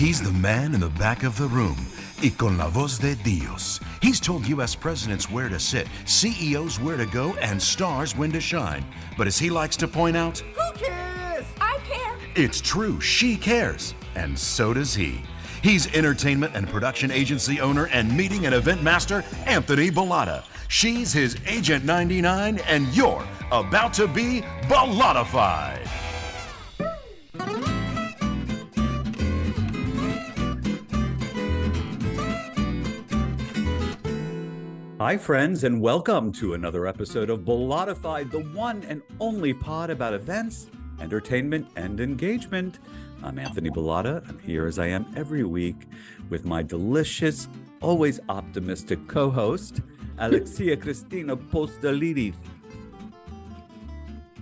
He's the man in the back of the room, y con la voz de Dios. He's told U.S. presidents where to sit, CEOs where to go, and stars when to shine. But as he likes to point out, who cares? I care. It's true, she cares, and so does he. He's entertainment and production agency owner and meeting and event master, Anthony Bollotta. She's his Agent 99, and you're about to be Bollotta-Fide. Hi, friends, and welcome to another episode of Bollotta-Fide, the one and only pod about events, entertainment, and engagement. I'm Anthony Bollotta. I'm here as I am every week with my delicious, always optimistic co-host, Alexia Cristina Postolidi.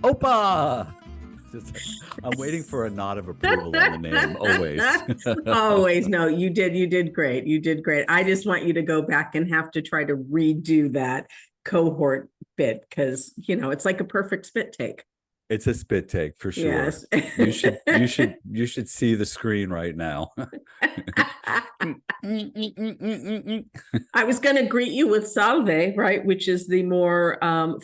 Opa! I'm waiting for a nod of approval on the name, always. Always. No, you did great. You did great. I just want you to go back and have to try to redo that cohort bit because, it's like a perfect spit take. It's a spit take for sure. Yes. You should see the screen right now. I was going to greet you with salve, right, which is the more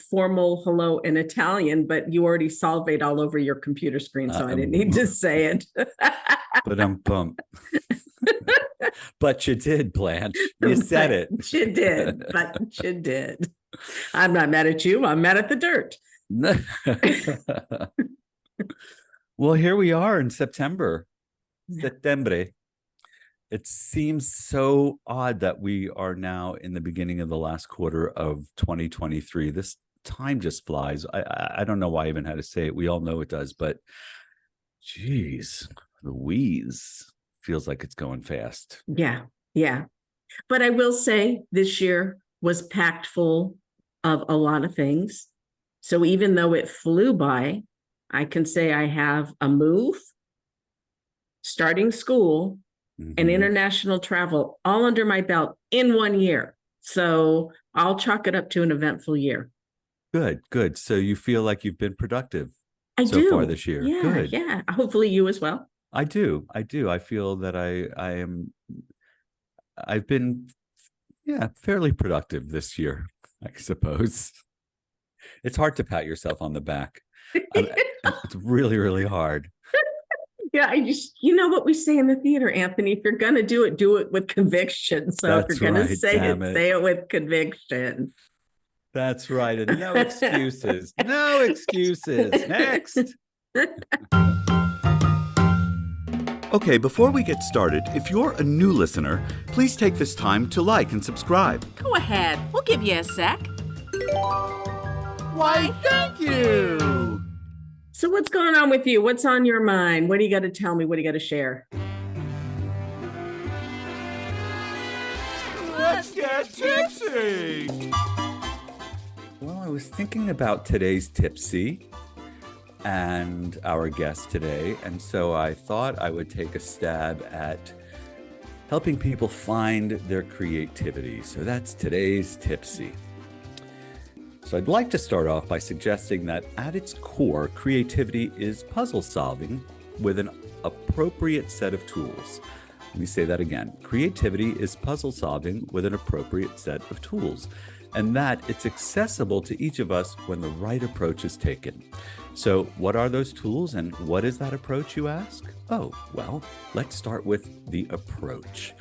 formal hello in Italian, but you already salved all over your computer screen, so I didn't need to say it. But I'm pumped. But you did, Blanche. You said it. You did, but you did. I'm not mad at you. I'm mad at the dirt. Well, here we are in September. Settembre. It seems so odd that we are now in the beginning of the last quarter of 2023. This time just flies. I don't know why I even had to say it. We all know it does, but geez, Louise, feels like it's going fast. Yeah. But I will say this year was packed full of a lot of things. So even though it flew by, I can say I have a move, starting school, and international travel all under my belt in 1 year. So I'll chalk it up to an eventful year. Good. So you feel like you've been productive so far this year. Yeah, good. Yeah. Hopefully you as well. I do. I feel that I've been, fairly productive this year, I suppose. It's hard to pat yourself on the back. It's really, really hard. Yeah, you know what we say in the theater, Anthony, if you're going to do it with conviction. So if you're going to say it with conviction. That's right. And no excuses. No excuses. Next. Okay, before we get started, if you're a new listener, please take this time to like and subscribe. Go ahead. We'll give you a sec. Why, thank you. So what's going on with you? What's on your mind? What do you got to tell me? What do you got to share? Let's get tipsy. Well, I was thinking about today's tipsy and our guest today, and so I thought I would take a stab at helping people find their creativity. So that's today's tipsy. So I'd like to start off by suggesting that at its core, creativity is puzzle solving with an appropriate set of tools. Let me say that again. Creativity is puzzle solving with an appropriate set of tools, and that it's accessible to each of us when the right approach is taken. So what are those tools and what is that approach, you ask? Oh, well, let's start with the approach.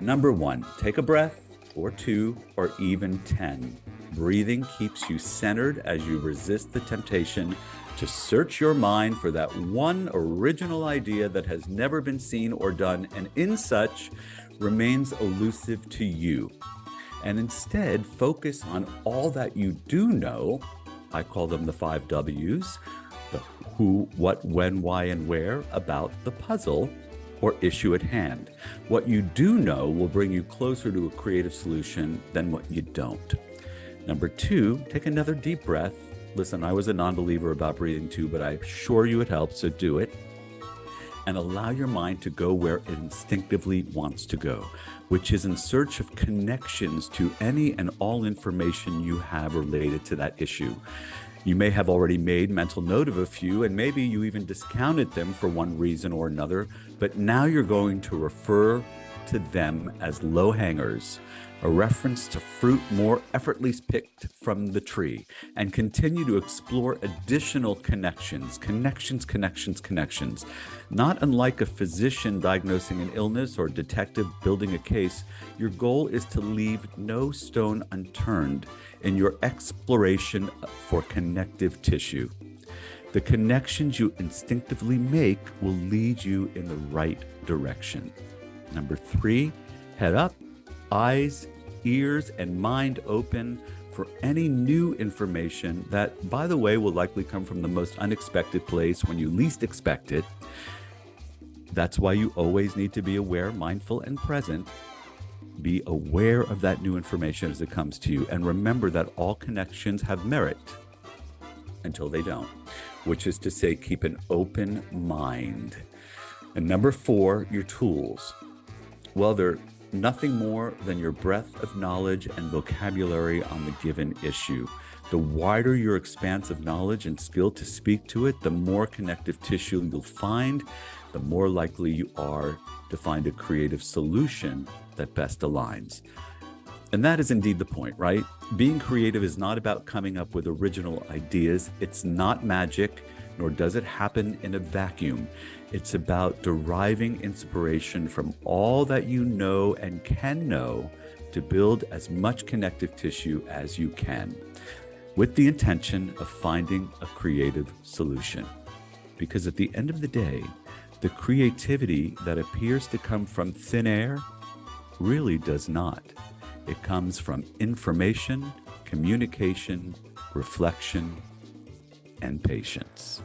Number 1, take a breath, or 2, or even 10. Breathing keeps you centered as you resist the temptation to search your mind for that one original idea that has never been seen or done, and in such remains elusive to you. And instead, focus on all that you do know. I call them the 5 W's, the who, what, when, why, and where about the puzzle or issue at hand. What you do know will bring you closer to a creative solution than what you don't. Number 2, take another deep breath. Listen, I was a non-believer about breathing too, but I assure you it helps, so do it. And allow your mind to go where it instinctively wants to go, which is in search of connections to any and all information you have related to that issue. You may have already made mental note of a few, and maybe you even discounted them for one reason or another, but now you're going to refer to them as low hangers, a reference to fruit more effortlessly picked from the tree, and continue to explore additional connections, Not unlike a physician diagnosing an illness or detective building a case, your goal is to leave no stone unturned in your exploration for connective tissue. The connections you instinctively make will lead you in the right direction. Number 3, head up, eyes, ears, and mind open for any new information that, by the way, will likely come from the most unexpected place when you least expect it. That's why you always need to be aware, mindful, and present. Be aware of that new information as it comes to you. And remember that all connections have merit until they don't, which is to say, keep an open mind. And number 4, your tools. Well, they're nothing more than your breadth of knowledge and vocabulary on the given issue. The wider your expanse of knowledge and skill to speak to it, the more connective tissue you'll find, the more likely you are to find a creative solution that best aligns. And that is indeed the point, right? Being creative is not about coming up with original ideas. It's not magic, nor does it happen in a vacuum. It's about deriving inspiration from all that you know and can know to build as much connective tissue as you can, with the intention of finding a creative solution. Because at the end of the day, the creativity that appears to come from thin air really does not. It comes from information, communication, reflection, and patience.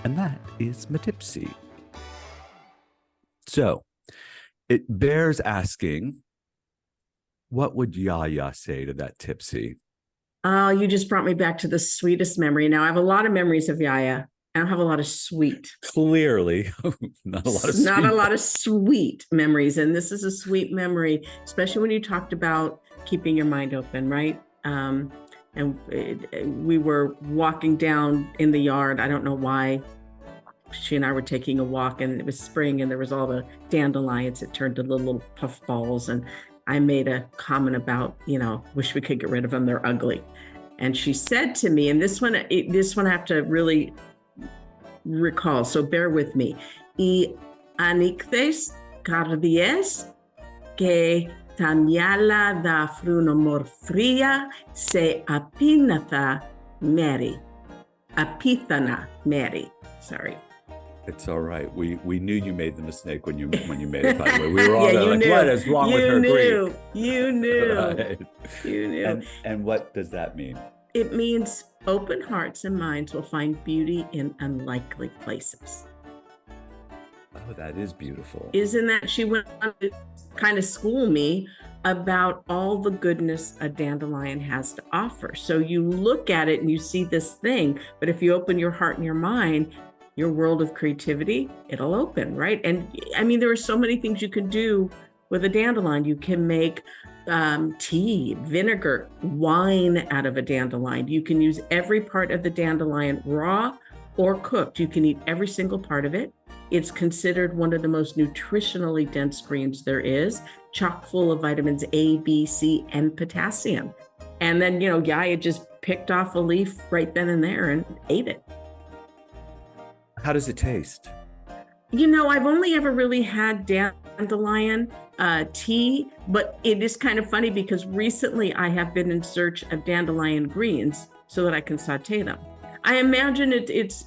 And that is my tipsy. So it bears asking, what would Yaya say to that tipsy? Oh, you just brought me back to the sweetest memory. Now, I have a lot of memories of Yaya. I don't have a lot of sweet. Clearly, not a lot of sweet memories. And this is a sweet memory, especially when you talked about keeping your mind open, right? We were walking down in the yard. I don't know why. She and I were taking a walk, and it was spring, and there was all the dandelions that turned to little puff balls. And I made a comment about, wish we could get rid of them. They're ugly. And she said to me, and this one I have to really recall, so bear with me. Y anictes cardies que tanyala da frunomor fria se apinatha Mary. Apithana Mary. Sorry. It's all right. We knew you made the mistake when you made it, by the way. We were all Yeah, there like, knew. what is wrong with her Greek? You knew. Right. You knew. And what does that mean? It means open hearts and minds will find beauty in unlikely places. Oh, that is beautiful. Isn't that? She went on to kind of school me about all the goodness a dandelion has to offer. So you look at it and you see this thing, but if you open your heart and your mind, your world of creativity, it'll open, right? And I mean, there are so many things you can do with a dandelion. You can make tea, vinegar, wine out of a dandelion. You can use every part of the dandelion raw or cooked. You can eat every single part of it. It's considered one of the most nutritionally dense greens there is, chock full of vitamins A, B, C, and potassium. And then, Yaya just picked off a leaf right then and there and ate it. How does it taste? I've only ever really had dandelion tea, but it is kind of funny because recently I have been in search of dandelion greens so that I can saute them. I imagine it's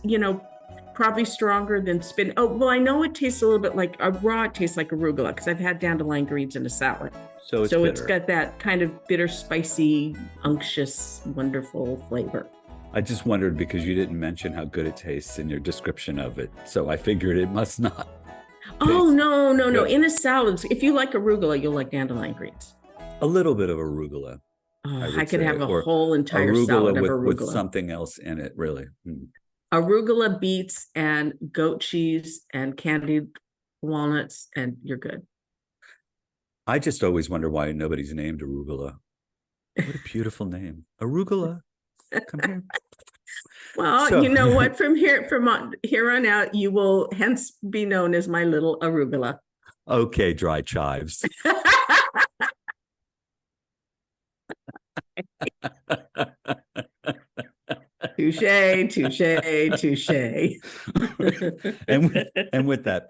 probably stronger than spinach. Oh, well, I know it tastes a little bit like it tastes like arugula because I've had dandelion greens in a salad. So it's got that kind of bitter, spicy, unctuous, wonderful flavor. I just wondered because you didn't mention how good it tastes in your description of it. So I figured it must not. Oh, no. In a salad, if you like arugula, you'll like dandelion greens. A little bit of arugula. Oh, I could have a whole entire salad of arugula. With something else in it, really. Arugula, beets, and goat cheese and candied walnuts, and you're good. I just always wonder why nobody's named arugula. What a beautiful name. Arugula. Come here. Well, So- you know what? From here on out, you will hence be known as my little arugula. Okay, dry chives. Touche, touche, touche. and with that,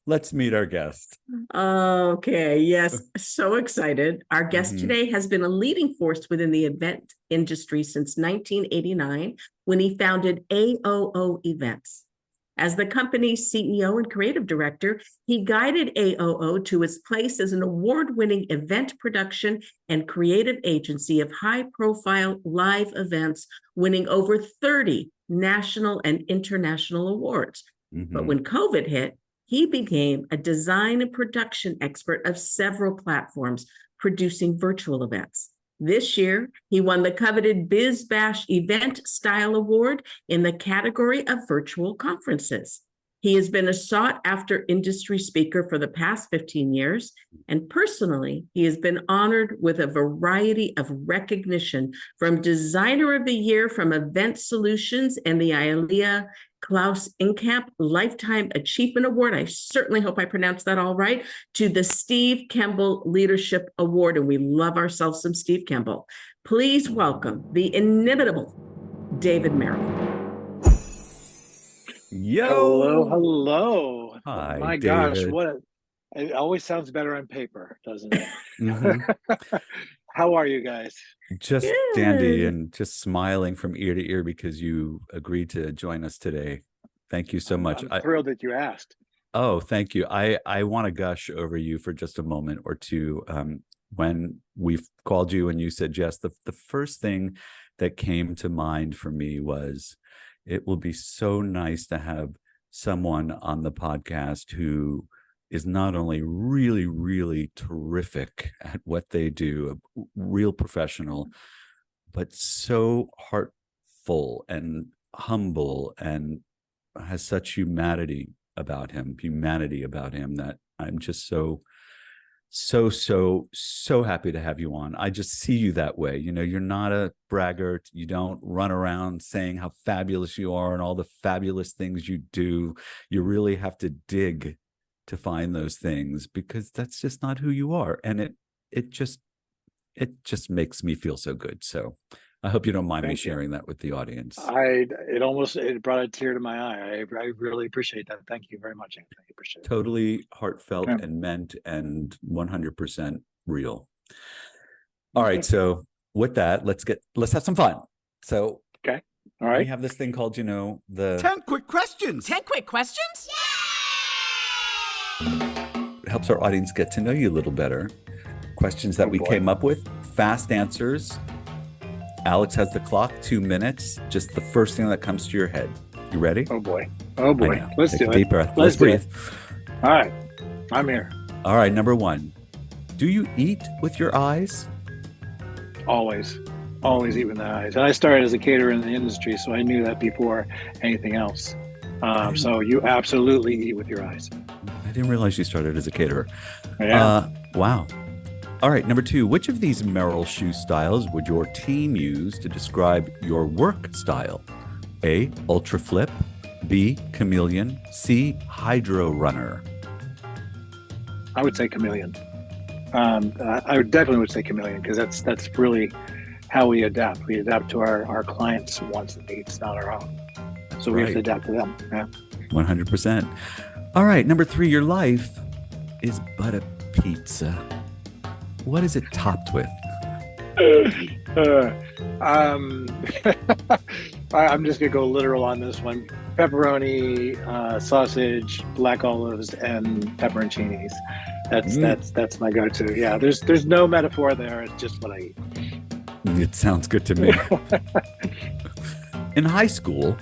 let's meet our guest. Okay, yes, so excited. Our guest today has been a leading force within the event industry since 1989 when he founded AOO Events. As the company's CEO and creative director, he guided AOO to its place as an award-winning event production and creative agency of high-profile live events, winning over 30 national and international awards. But when COVID hit, he became a design and production expert of several platforms, producing virtual events. This year, he won the coveted Biz Bash Event Style Award in the category of virtual conferences. He has been a sought-after industry speaker for the past 15 years, and personally, he has been honored with a variety of recognition from Designer of the Year from Event Solutions and the IALEA Klaus Inkamp Lifetime Achievement Award. I certainly hope I pronounced that all right, to the Steve Kemble Leadership Award. And we love ourselves some Steve Kemble. Please welcome the inimitable David Merrell. Yo. Hello. Hi, My David. gosh, it always sounds better on paper, doesn't it? Mhm. How are you guys? Just dandy Good. and just smiling from ear to ear because you agreed to join us today. Thank you so much. I'm thrilled that you asked. Oh, thank you. I want to gush over you for just a moment or two. When we've called you and you said yes, the first thing that came to mind for me was it will be so nice to have someone on the podcast who is not only really, really terrific at what they do, a real professional, but so heartful and humble and has such humanity about him that I'm just so happy to have you on. I just see you that way. You know, you're not a braggart. You don't run around saying how fabulous you are and all the fabulous things you do. You really have to dig to find those things because that's just not who you are. And it just makes me feel so good. So I hope you don't mind me Thank you. sharing that with the audience. It brought a tear to my eye. I really appreciate that. Thank you very much, Anthony. I appreciate it. Totally heartfelt Yeah. and meant and 100% real. All right. So with that, let's have some fun. So All we right. have this thing called, the 10 quick questions. 10 quick questions? it helps our audience get to know you a little better. Questions that we boy. came up with, fast answers. Alex has the clock, 2 minutes. Just the first thing that comes to your head. You ready? Oh boy. Oh I boy. know. Let's Take do a it. deep breath. Let's do breathe. All right. I'm here. All right. Number 1. Do you eat with your eyes? Always eat with the eyes. And I started as a caterer in the industry, so I knew that before anything else. So you absolutely eat with your eyes. I didn't realize you started as a caterer. Yeah. Wow. All right. Number 2. Which of these Merrell shoe styles would your team use to describe your work style? A, ultra flip. B, chameleon. C, hydro runner. I would say chameleon. I would definitely say chameleon because that's really how we adapt. We adapt to our clients' wants and needs, not our own. So we have to Right. adapt to them. Yeah. 100%. All right. Number 3. Your life is but a pizza. What is it topped with? I'm just gonna go literal on this one. Pepperoni, sausage, black olives, and pepperoncinis. That's my go-to. Yeah, there's no metaphor there. It's just what I eat. It sounds good to me. In high school,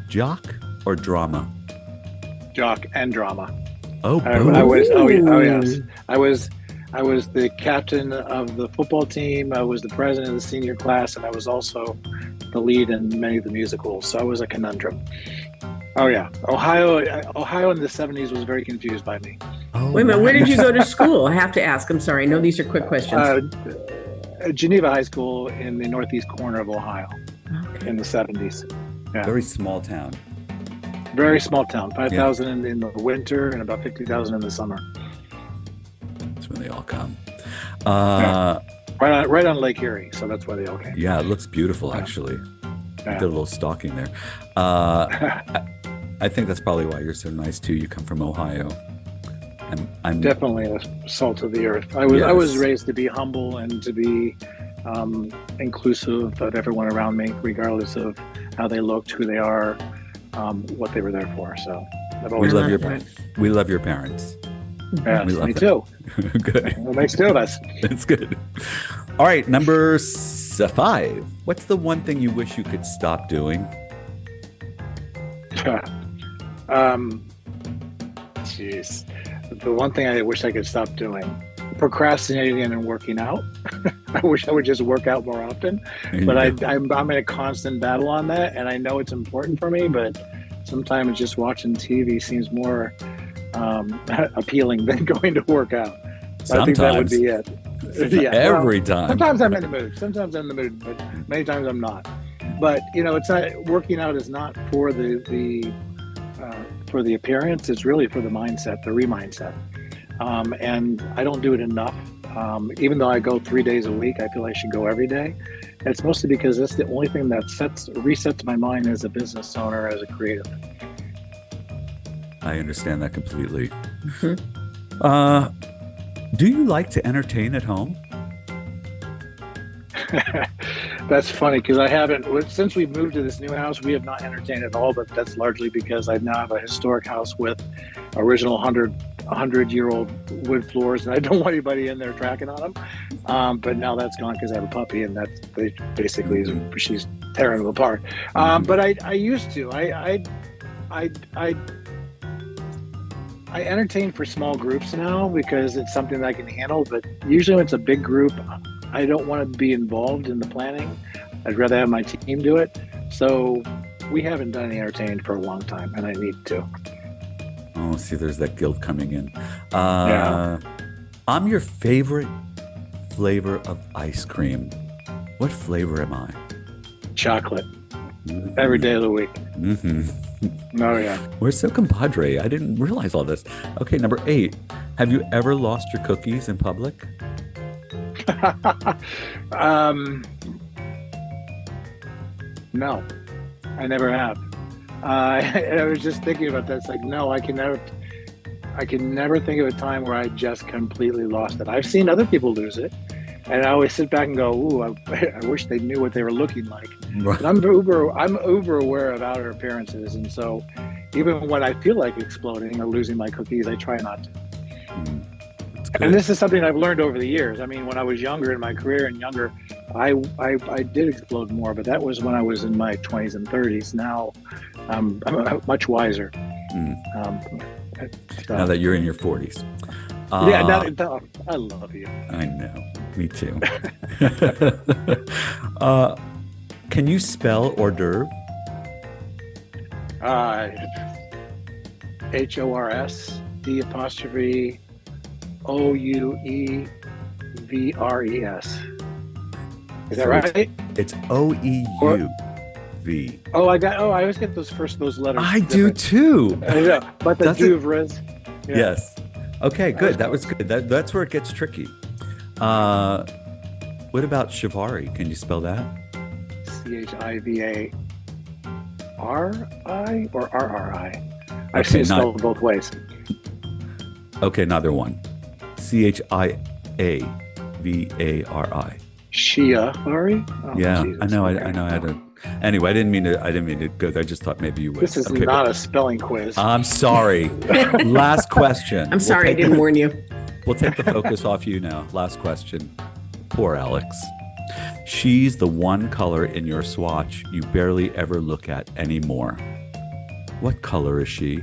jock or drama? Jock and drama. Oh, I was. Oh yes. Ooh. I was the captain of the football team. I was the president of the senior class, and I was also the lead in many of the musicals. So I was a conundrum. Oh yeah, Ohio in the 70s was very confused by me. Oh, Wait a minute, where did you nice. go to school? I have to ask. I'm sorry. No, these are quick questions. Geneva High School in the northeast corner of Ohio. Okay. in the 70s. Yeah. Very small town. Very small town. 5,000 in the winter and about 50,000 in the summer. That's when they all come. Right on Lake Erie, so that's why they all came. Yeah, it looks beautiful actually. Yeah. Did a little stalking there. I think that's probably why you're so nice too. You come from Ohio. I'm definitely a salt of the earth. I was raised to be humble and to be inclusive of everyone around me, regardless of how they looked, who they are, what they were there for. So I've always we love your parents. Yeah, me too. Good. What makes two of us? That's good. All right, number 5. What's the one thing you wish you could stop doing? Jeez. The one thing I wish I could stop doing, procrastinating and working out. I wish I would just work out more often, but I'm in a constant battle on that, and I know it's important for me, but sometimes just watching TV seems more appealing than going to work out. So I think that would be it. Yeah, Every time. Sometimes I'm in the mood, but many times I'm not. But it's not, working out is not for the appearance. It's really for the mindset, the re-mindset. And I don't do it enough. Even though I go 3 days a week, I feel I should go every day. And it's mostly because that's the only thing that resets my mind as a business owner, as a creative. I understand that completely. Do you like to entertain at home? That's funny because I haven't, since we've moved to this new house, we have not entertained at all, but that's largely because I now have a historic house with original 100-year-old wood floors, and I don't want anybody in there tracking on them. But now that's gone because I have a puppy, and that's basically she's tearing them apart. But I used to. I entertain for small groups now because it's something that I can handle, but usually when it's a big group, I don't want to be involved in the planning. I'd rather have my team do it. So we haven't done any entertaining for a long time, and I need to. Oh, see, there's that guilt coming in. Yeah. I'm your favorite flavor of ice cream. What flavor am I? Chocolate. Every day of the week. Oh, yeah. We're so compadre. I didn't realize all this. Okay, number 8. Have you ever lost your cookies in public? No, I never have. I was just thinking about that. It's like, no, I can never think of a time where I just completely lost it. I've seen other people lose it, and I always sit back and go, ooh, I wish they knew what they were looking like. Right. I'm uber aware of outer appearances, and so even when I feel like exploding or losing my cookies, I try not to. And this is something I've learned over the years. I mean, when I was younger in my career I did explode more, but that was when I was in my 20s and 30s. Now I'm much wiser. Now that you're in your 40s. I love you. I know. Me too. Can you spell hors d'oeuvre? HORSD'Ouevres. Is that right? It's OEUV. I always get those letters. I do too. Yeah, but the Douvres. Yeah. Yes. Okay, good. That was good. That's where it gets tricky. What about Chivari? Can you spell that? CHIVARI or RRI? I've seen it spelled both ways. Okay, another one. CHIAVARI. Shiavari? Oh, yeah, Jesus. I know. Okay. I know. I had to. Anyway, I didn't mean to go. I just thought maybe you would. This is not a spelling quiz. I'm sorry. Last question. I'm sorry I didn't warn you. We'll take the focus off you now. Last question. Poor Alex. She's the one color in your swatch you barely ever look at anymore. What color is she?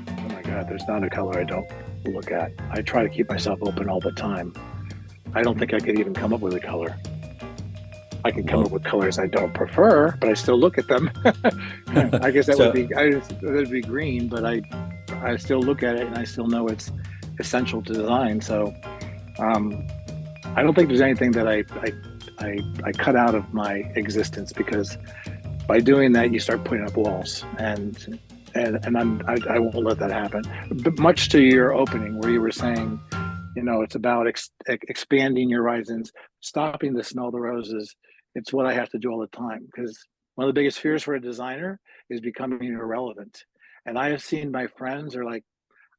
Oh my God, there's not a color I don't look at. I try to keep myself open all the time. I don't think I could even come up with a color. I can come up with colors I don't prefer, but I still look at them. I guess that would be green, but I still look at it and I still know it's essential to design. So I don't think there's anything that I cut out of my existence, because by doing that, you start putting up walls, and I won't let that happen. But much to your opening, where you were saying, it's about expanding your horizons, stopping to smell the roses. It's what I have to do all the time, because one of the biggest fears for a designer is becoming irrelevant. And I have seen my friends are like,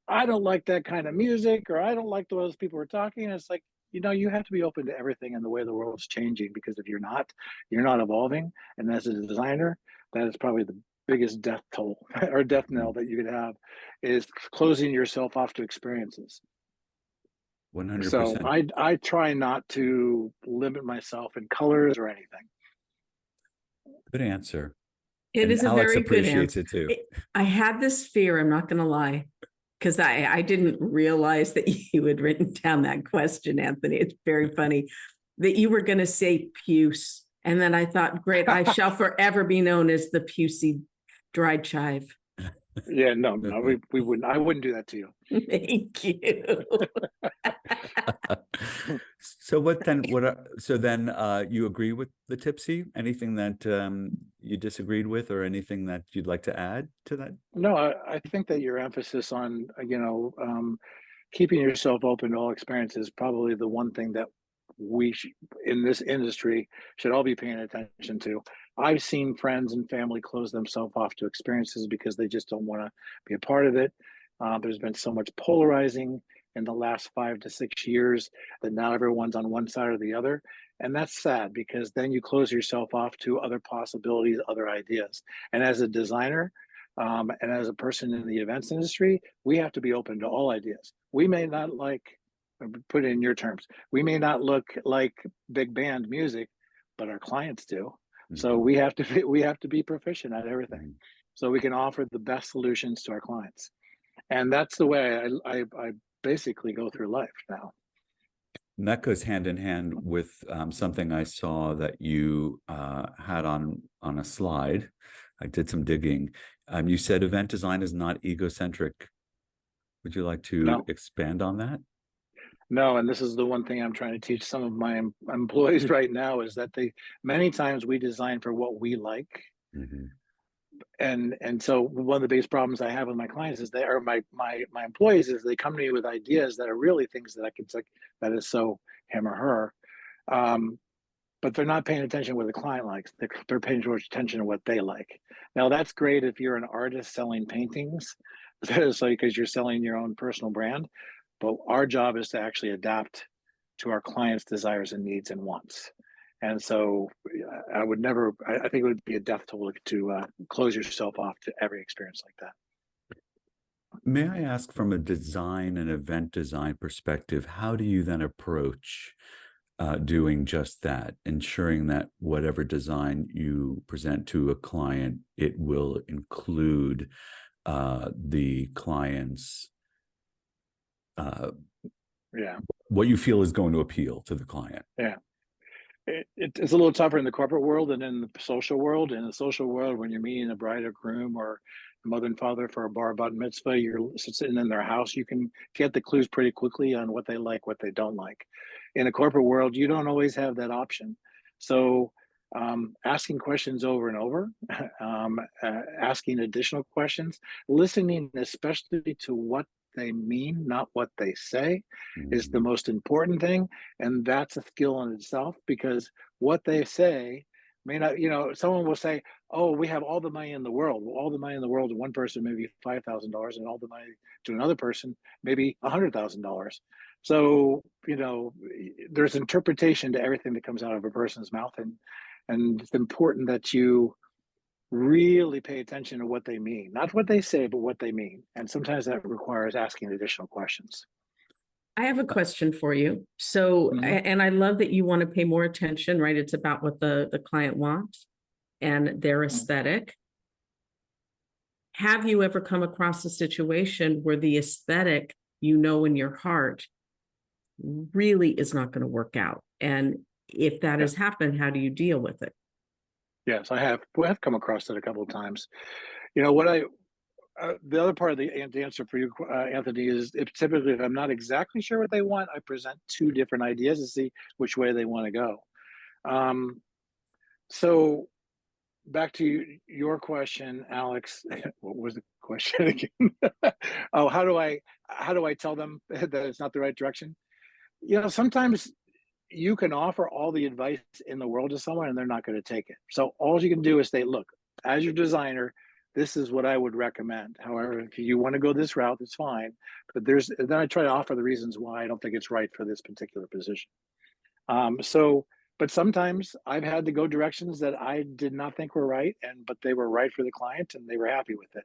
I don't like that kind of music, or I don't like the way those people are talking. And it's like, you have to be open to everything and the way the world's changing, because if you're not evolving. And as a designer, that is probably the biggest death toll or death knell that you could have, is closing yourself off to experiences. 100%. So I try not to limit myself in colors or anything. Good answer. It And is a Alex very good appreciates answer. it too. I had this fear, I'm not going to lie, because I didn't realize that you had written down that question, Anthony. It's very funny that you were going to say puce. And then I thought, great, I shall forever be known as the pucey dried chive. Yeah, no, we wouldn't. I wouldn't do that to you. Thank you. So then you agree with the Tipsy? Anything that you disagreed with, or anything that you'd like to add to that? No, I think that your emphasis on, keeping yourself open to all experiences is probably the one thing that we in this industry should all be paying attention to. I've seen friends and family close themselves off to experiences because they just don't want to be a part of it. There's been so much polarizing in the last 5 to 6 years that now everyone's on one side or the other. And that's sad, because then you close yourself off to other possibilities, other ideas. And as a designer, and as a person in the events industry, we have to be open to all ideas. We may not put it in your terms, we may not look like big band music, but our clients do. Mm-hmm. So we have to be proficient at everything, mm-hmm. so we can offer the best solutions to our clients. And that's the way I basically go through life now. And that goes hand in hand with something I saw that you had on a slide. I did some digging. You said event design is not egocentric. Would you like to expand on that? No, and this is the one thing I'm trying to teach some of my employees right now, is that many times we design for what we like. Mm-hmm. And so one of the biggest problems I have with my clients is my employees is they come to me with ideas that are really things that I can say that is so him or her. But they're not paying attention to what the client likes. They're paying too much attention to what they like. Now, that's great if you're an artist selling paintings, so because you're selling your own personal brand. But our job is to actually adapt to our clients' desires and needs and wants. And so I think it would be a death toll to close yourself off to every experience like that. May I ask, from a design and event design perspective, how do you then approach doing just that, ensuring that whatever design you present to a client, it will include the client's what you feel is going to appeal to the client? Yeah. It's a little tougher in the corporate world than in the social world. In the social world, when you're meeting a bride or groom or a mother and father for a bar mitzvah, you're sitting in their house, you can get the clues pretty quickly on what they like, what they don't like. In a corporate world, you don't always have that option. So asking questions over and over, asking additional questions, listening especially to what they mean, not what they say, mm-hmm. is the most important thing. And that's a skill in itself, because what they say may not, someone will say, oh, we have all the money in the world. Well, all the money in the world to one person, maybe $5,000, and all the money to another person, maybe $100,000. So, there's interpretation to everything that comes out of a person's mouth. And it's important that you really pay attention to what they mean, not what they say, but what they mean. And sometimes that requires asking additional questions. I have a question for you. So, mm-hmm. and I love that you want to pay more attention, right? It's about what the client wants and their aesthetic. Mm-hmm. Have you ever come across a situation where the aesthetic, in your heart, really is not going to work out? And if that has happened, how do you deal with it? Yes, I have. We have come across it a couple of times. The other part of the answer for you, Anthony, is typically if I'm not exactly sure what they want, I present 2 different ideas to see which way they want to go. So back to your question, Alex. What was the question again? Oh, how do I tell them that it's not the right direction? Sometimes you can offer all the advice in the world to someone and they're not going to take it. So all you can do is say, look, as your designer, this is what I would recommend. However, if you want to go this route, it's fine. But then I try to offer the reasons why I don't think it's right for this particular position. But sometimes I've had to go directions that I did not think were right, but they were right for the client and they were happy with it.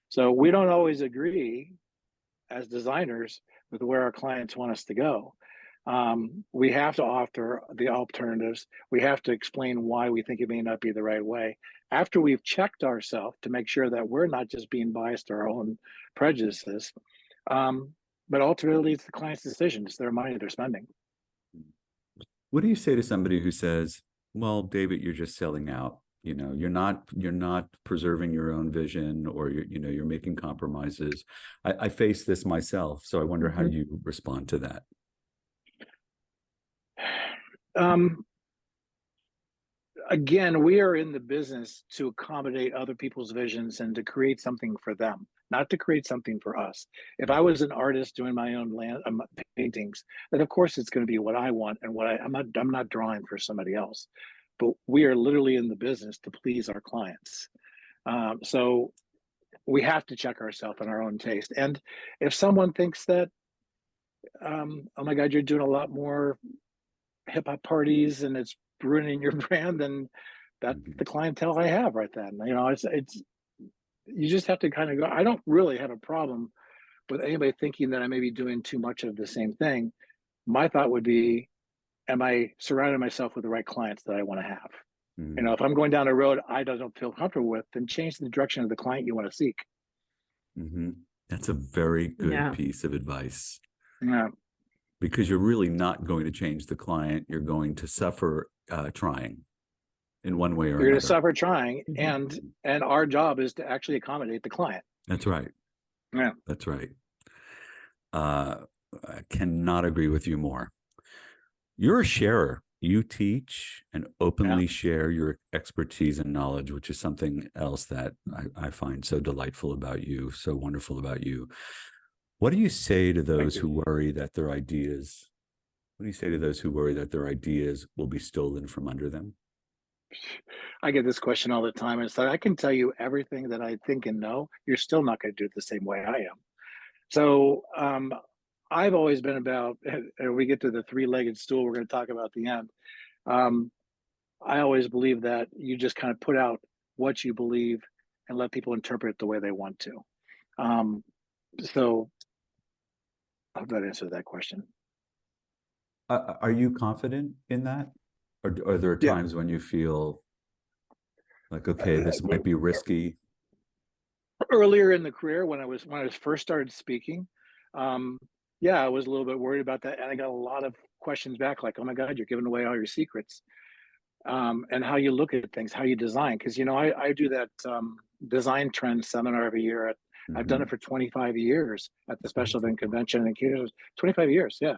So we don't always agree as designers with where our clients want us to go. We have to offer the alternatives. We have to explain why we think it may not be the right way after we've checked ourselves to make sure that we're not just being biased to our own prejudices. But ultimately, it's the client's decision. It's their money they're spending. What do you say to somebody who says, well, David, you're just selling out? You're not preserving your own vision, or you're making compromises. I face this myself, so I wonder how you respond to that. Again, we are in the business to accommodate other people's visions and to create something for them, not to create something for us. If I was an artist doing my own paintings, then of course it's going to be what I want and I'm not drawing for somebody else. But we are literally in the business to please our clients. So we have to check ourselves on our own taste. And if someone thinks that, oh my God, you're doing a lot more hip hop parties and it's ruining your brand, then that's the clientele I have right then. It's you just have to kind of go. I don't really have a problem with anybody thinking that I may be doing too much of the same thing. My thought would be, am I surrounding myself with the right clients that I want to have? If I'm going down a road I don't feel comfortable with, then change the direction of the client you want to seek. That's a very good piece of advice. Yeah. Because you're really not going to change the client. You're going to suffer trying in one way or another. You're going to suffer trying, and our job is to actually accommodate the client. That's right. Yeah. That's right. I cannot agree with you more. You're a sharer. You teach and openly share your expertise and knowledge, which is something else that I find so delightful about you, so wonderful about you. What do you say to those who worry that their ideas, what do you say to those who worry that their ideas will be stolen from under them? I get this question all the time. It's like, I can tell you everything that I think and know. You're still not going to do it the same way I am. So I've always been about, and we get to the three-legged stool we're going to talk about at the end. I always believe that you just kind of put out what you believe and let people interpret it the way they want to. So I hope that answered that question. Are you confident in that? Or are there times when you feel like, okay, this might be risky? Earlier in the career, when I first started speaking, I was a little bit worried about that. And I got a lot of questions back like, oh my God, you're giving away all your secrets. And how you look at things, how you design. Because, I do that design trend seminar every year. I've done it for 25 years at the Special Event Convention and 25 years, yeah.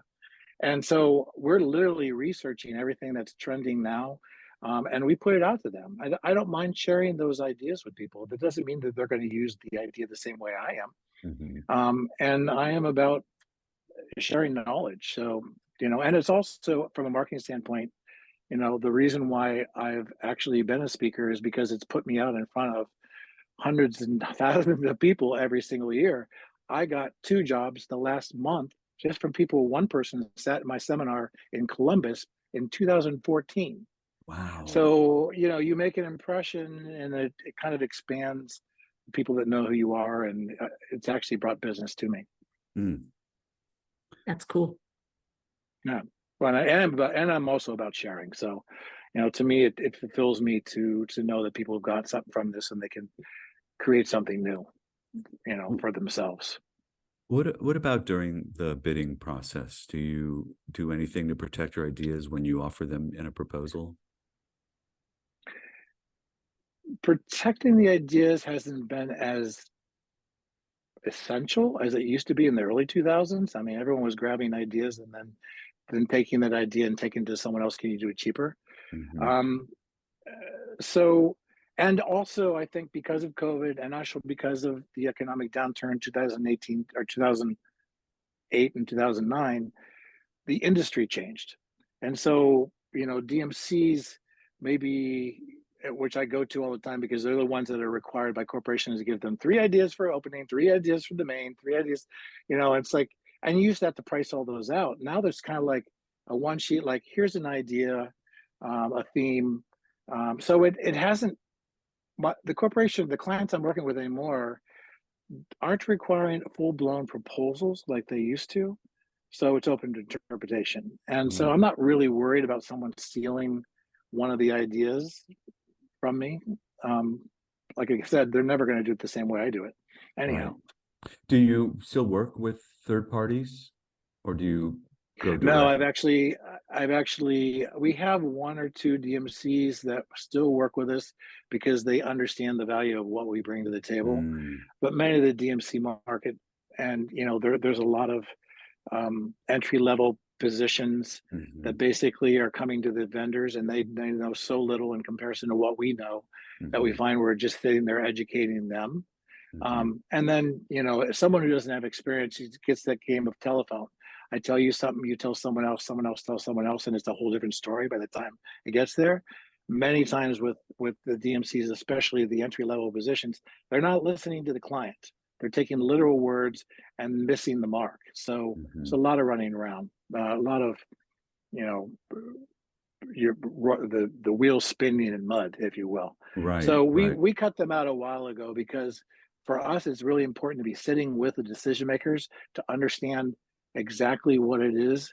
And so we're literally researching everything that's trending now, and we put it out to them. I don't mind sharing those ideas with people. That doesn't mean that they're going to use the idea the same way I am. And I am about sharing knowledge. So, and it's also from a marketing standpoint, the reason why I've actually been a speaker is because it's put me out in front of hundreds and thousands of people every single year. I got 2 jobs the last month just from people. One person sat in my seminar in Columbus in 2014. Wow. So, you make an impression and it kind of expands people that know who you are. And it's actually brought business to me. That's cool. Yeah. Well, and I'm also about sharing. So, to me, it fulfills me to know that people have got something from this and they can create something new, for themselves. What about during the bidding process? Do you do anything to protect your ideas when you offer them in a proposal? Protecting the ideas hasn't been as essential as it used to be in the early 2000s. I mean, everyone was grabbing ideas and then taking that idea and taking it to someone else. Can you do it cheaper? Um, so, and also I think because of COVID and also because of the economic downturn 2018 or 2008 and 2009, the industry changed. And so, DMCs maybe, which I go to all the time because they're the ones that are required by corporations to give them 3 ideas for opening, 3 ideas for the main, 3 ideas, it's like, and you used to have to price all those out. Now there's kind of like a one sheet, like here's an idea, a theme. So it hasn't, but the clients I'm working with anymore aren't requiring full-blown proposals like they used to. So it's open to interpretation. And so I'm not really worried about someone stealing one of the ideas from me. Like I said, they're never going to do it the same way I do it. Anyhow. Right. Do you still work with third parties, or do you go direct? No, we have 1 or 2 DMCs that still work with us because they understand the value of what we bring to the table. But many of the DMC market, and there's a lot of entry-level positions that basically are coming to the vendors, and they know so little in comparison to what we know that we find we're just sitting there educating them. And then, someone who doesn't have experience gets that game of telephone. I tell you something, you tell someone else tells someone else, and it's a whole different story by the time it gets there. Many times with the DMCs, especially the entry-level positions, they're not listening to the client. They're taking literal words and missing the mark. So it's a lot of running around, a lot of, the wheel spinning in mud, if you will. Right. So we cut them out a while ago because for us, it's really important to be sitting with the decision makers to understand exactly what it is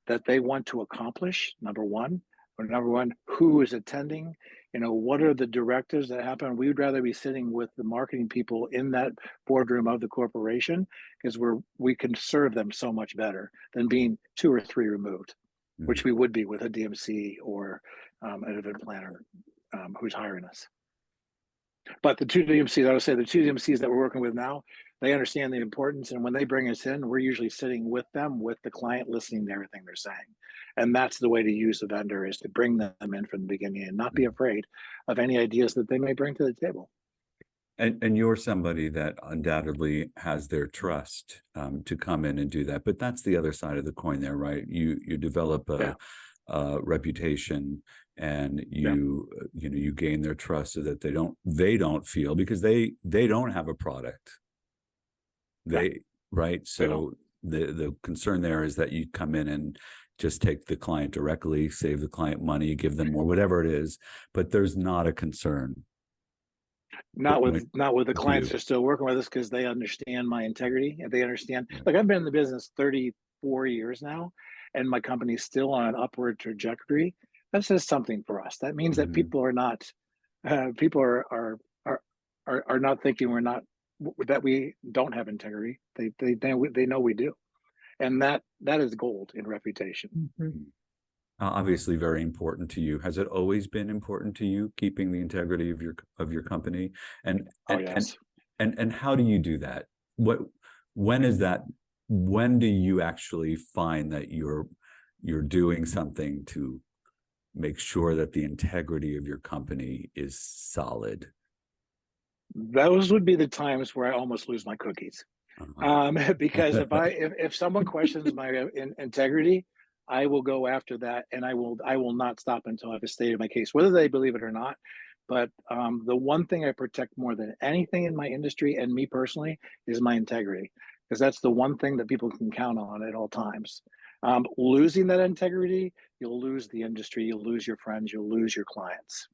that they want to accomplish, number one. Or number one, who is attending? What are the directives that happen? We would rather be sitting with the marketing people in that boardroom of the corporation because we can serve them so much better than being 2 or 3 removed, which we would be with a DMC or an event planner who's hiring us. But the 2 DMCs, I would say the 2 DMCs that we're working with now, they understand the importance. And when they bring us in, we're usually sitting with them, with the client, listening to everything they're saying. And that's the way to use the vendor, is to bring them in from the beginning and not be afraid of any ideas that they may bring to the table. And you're somebody that undoubtedly has their trust to come in and do that. But that's the other side of the coin there, right? You develop a reputation, and you gain their trust so that they don't feel, because they don't have a product. Right. So the concern there is that you come in and just take the client directly, save the client money, give them more, whatever it is, but there's not a concern. Not with the clients that are still working with us, because they understand my integrity and they understand. Like, I've been in the business 34 years now, and my company's still on an upward trajectory. That says something for us. That means that people are not not thinking that we don't have integrity. They know we do, and that is gold in reputation. Obviously very important to you. Has it always been important to you, keeping the integrity of your company? And how do you do that? When do you actually find that you're doing something to make sure that the integrity of your company is solid? Those would be the times where I almost lose my cookies. Because if someone questions my integrity, I will go after that, and I will not stop until I've stated my case, whether they believe it or not. But the one thing I protect more than anything in my industry, and me personally, is my integrity, because that's the one thing that people can count on at all times. Losing that integrity, you'll lose the industry, you'll lose your friends, you'll lose your clients.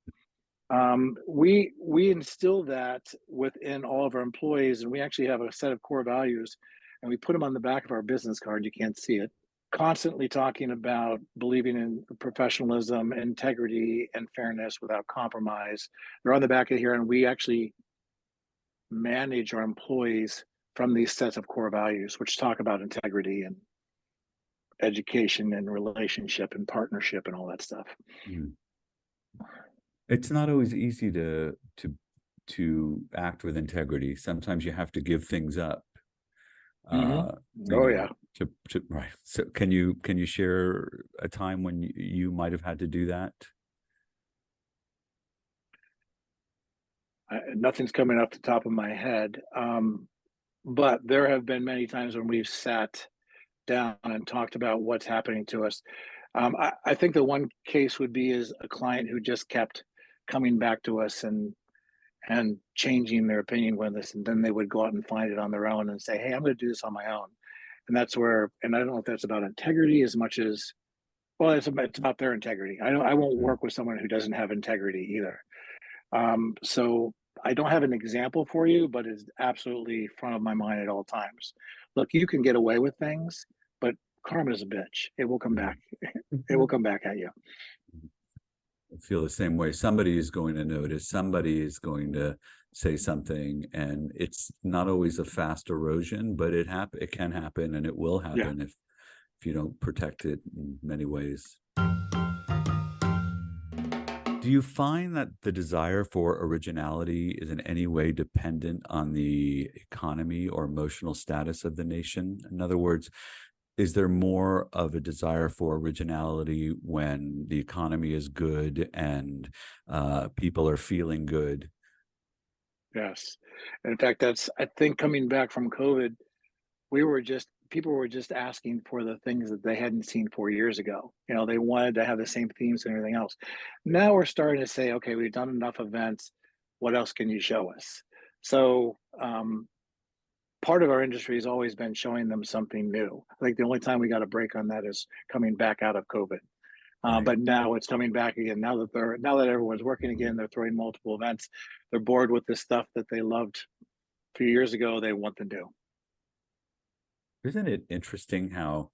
We instill that within all of our employees, and we actually have a set of core values, and we put them on the back of our business card. You can't see it. Constantly talking about believing in professionalism, integrity, and fairness without compromise. They're on the back of here, and we actually manage our employees from these sets of core values, which talk about integrity and education and relationship and partnership and all that stuff. It's not always easy to act with integrity. Sometimes you have to give things up. Right. So can you share a time when you might have had to do that? Nothing's coming off the top of my head. But there have been many times when we've sat down and talked about what's happening to us. I think the one case would be is a client who just kept coming back to us and changing their opinion with us, and then they would go out and find it on their own and say, "Hey, I'm going to do this on my own." And that's where, and I don't know if that's about integrity as much as, well, it's about their integrity. I won't work with someone who doesn't have integrity either. So I don't have an example for you, but it's absolutely front of my mind at all times. Look, you can get away with things, but karma is a bitch. It will come back. It will come back at you. I feel the same way. Somebody is going to notice, somebody is going to say something, and it's not always a fast erosion, but it can happen, and it will happen if you don't protect it in many ways. Do you find that the desire for originality is in any way dependent on the economy or emotional status of the nation? In other words, is there more of a desire for originality when the economy is good and people are feeling good? Yes. In fact, I think coming back from COVID, people were just asking for the things that they hadn't seen 4 years ago. You know, they wanted to have the same themes and everything else. Now we're starting to say, okay, we've done enough events. What else can you show us? So part of our industry has always been showing them something new. I think the only time we got a break on that is coming back out of COVID. But now it's coming back again. Now that everyone's working again, they're throwing multiple events. They're bored with the stuff that they loved a few years ago. They want to do. Isn't it interesting how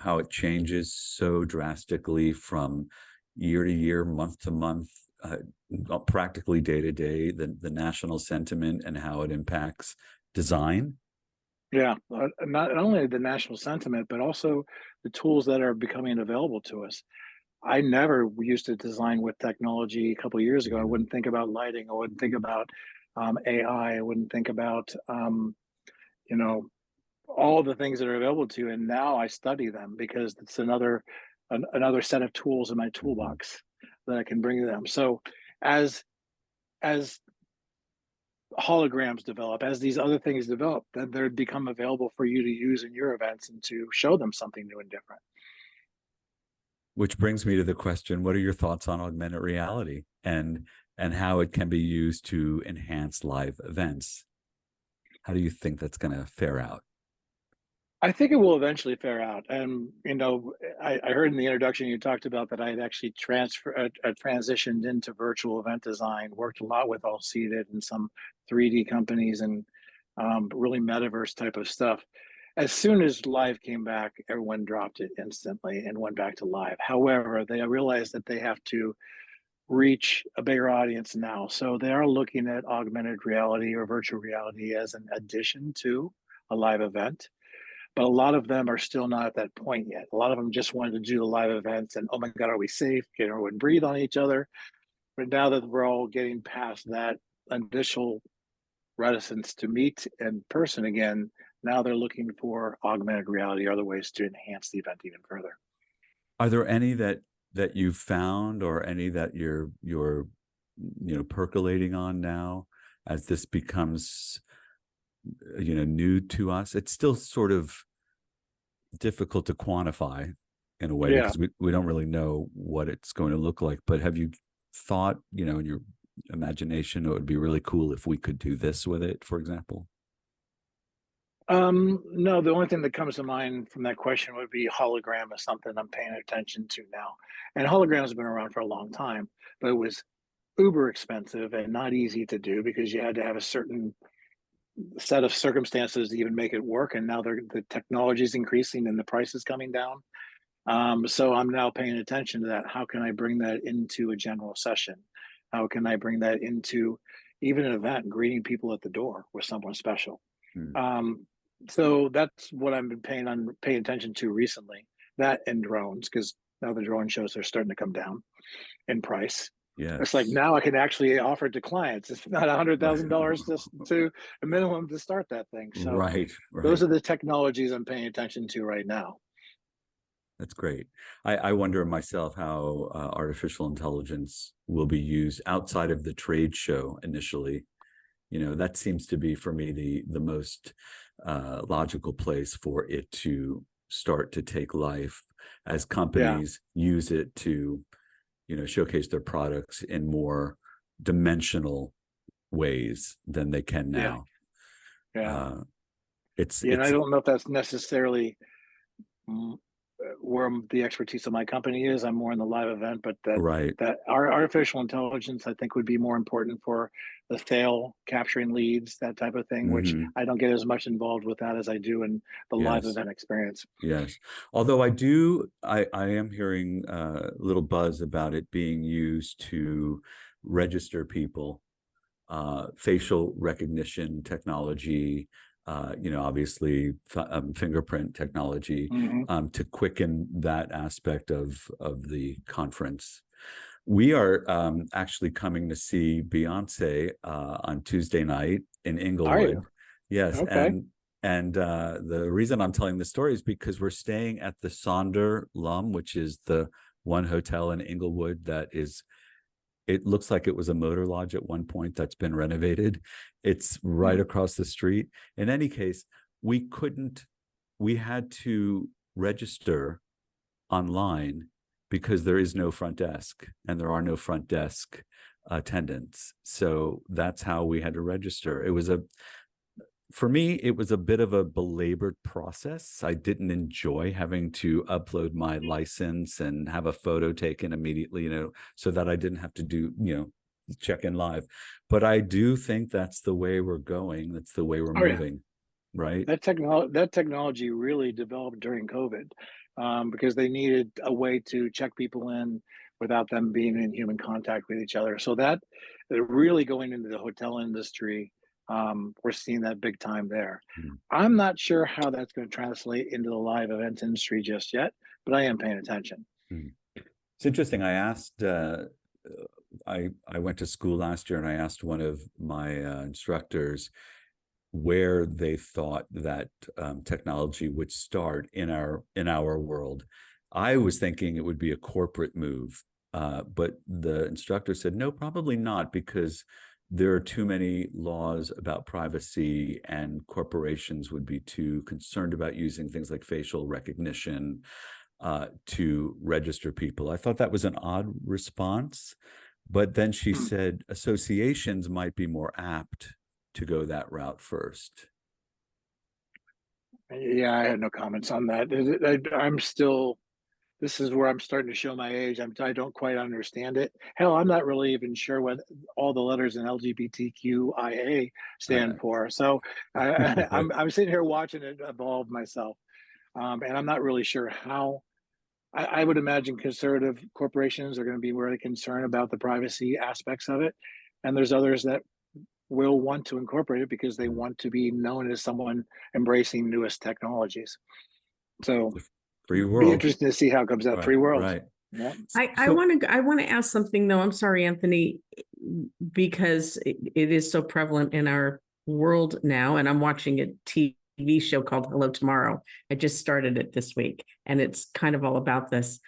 it changes so drastically from year to year, month to month, practically day to day, the national sentiment and how it impacts design? Yeah, not only the national sentiment, but also the tools that are becoming available to us. I never used to design with technology a couple of years ago. I wouldn't think about lighting. I wouldn't think about AI. I wouldn't think about you know, all the things that are available to you. And now I study them because it's another set of tools in my toolbox that I can bring to them. So as holograms develop, as these other things develop, then they become available for you to use in your events and to show them something new and different. Which brings me to the question, what are your thoughts on augmented reality and how it can be used to enhance live events? How do you think that's going to fare out? I think it will eventually fare out. And, you know, I heard in the introduction you talked about that I had actually transitioned into virtual event design, worked a lot with All Seated and some 3D companies and really metaverse type of stuff. As soon as live came back, everyone dropped it instantly and went back to live. However, they realized that they have to reach a bigger audience now. So they are looking at augmented reality or virtual reality as an addition to a live event. But a lot of them are still not at that point yet. A lot of them just wanted to do the live events and, oh my God, are we safe? Can everyone breathe on each other? But now that we're all getting past that initial reticence to meet in person again, now they're looking for augmented reality or other ways to enhance the event even further. Are there any that you've found or any that you're percolating on now as this becomes new to us? It's still sort of difficult to quantify in a way because we don't really know what it's going to look like. But have you thought, in your imagination, it would be really cool if we could do this with it, for example? No, the only thing that comes to mind from that question would be hologram is something I'm paying attention to now. And holograms have been around for a long time, but it was uber expensive and not easy to do because you had to have a certain set of circumstances to even make it work. And now the technology is increasing and the price is coming down. So I'm now paying attention to that. How can I bring that into a general session? How can I bring that into even an event, greeting people at the door with someone special? So that's what I've been paying attention to recently. That and drones, because now the drone shows are starting to come down in price. Yeah, it's like now I can actually offer it to clients. It's not $100,000 to a minimum to start that thing. So right. those are the technologies I'm paying attention to right now. That's great. I wonder myself how artificial intelligence will be used outside of the trade show initially. That seems to be for me the most logical place for it to start to take life as companies use it to, showcase their products in more dimensional ways than they can now. It's and I don't know if that's necessarily where the expertise of my company is. I'm more in the live event, but that our artificial intelligence, I think, would be more important for the sale, capturing leads, that type of thing, which I don't get as much involved with that as I do in the live event experience. Yes. Although I am hearing a little buzz about it being used to register people, facial recognition technology, obviously fingerprint technology, to quicken that aspect of the conference. We are actually coming to see Beyonce on Tuesday night in Inglewood. Are you? Yes. Okay. And the reason I'm telling this story is because we're staying at the Sonder Lum, which is the one hotel in Inglewood that is, it looks like it was a motor lodge at one point that's been renovated. It's right across the street. In any case, we had to register online because there is no front desk and there are no front desk attendants. So that's how we had to register. For me, it was a bit of a belabored process. I didn't enjoy having to upload my license and have a photo taken immediately, so that I didn't have to do, check in live. But I do think that's the way we're going. That's the way we're moving, right? That technology really developed during COVID because they needed a way to check people in without them being in human contact with each other. So that really going into the hotel industry, we're seeing that big time there. I'm not sure how that's going to translate into the live event industry just yet, but I am paying attention. It's interesting. I asked, I went to school last year and I asked one of my instructors where they thought that technology would start in our world. I was thinking it would be a corporate move, but the instructor said, no, probably not, because there are too many laws about privacy and corporations would be too concerned about using things like facial recognition to register people. I thought that was an odd response, but then she said associations might be more apt to go that route first. Yeah, I had no comments on that. This is where I'm starting to show my age. I don't quite understand it. Hell, I'm not really even sure what all the letters in LGBTQIA stand for. So I'm sitting here watching it evolve myself. And I'm not really sure how. I would imagine conservative corporations are going to be really concerned about the privacy aspects of it. And there's others that will want to incorporate it because they want to be known as someone embracing newest technologies. So free world. Be interesting to see how it comes out. Free world. Right. Yeah. I want to ask something though. I'm sorry, Anthony, because it is so prevalent in our world now, and I'm watching a TV show called Hello Tomorrow. I just started it this week, and it's kind of all about this.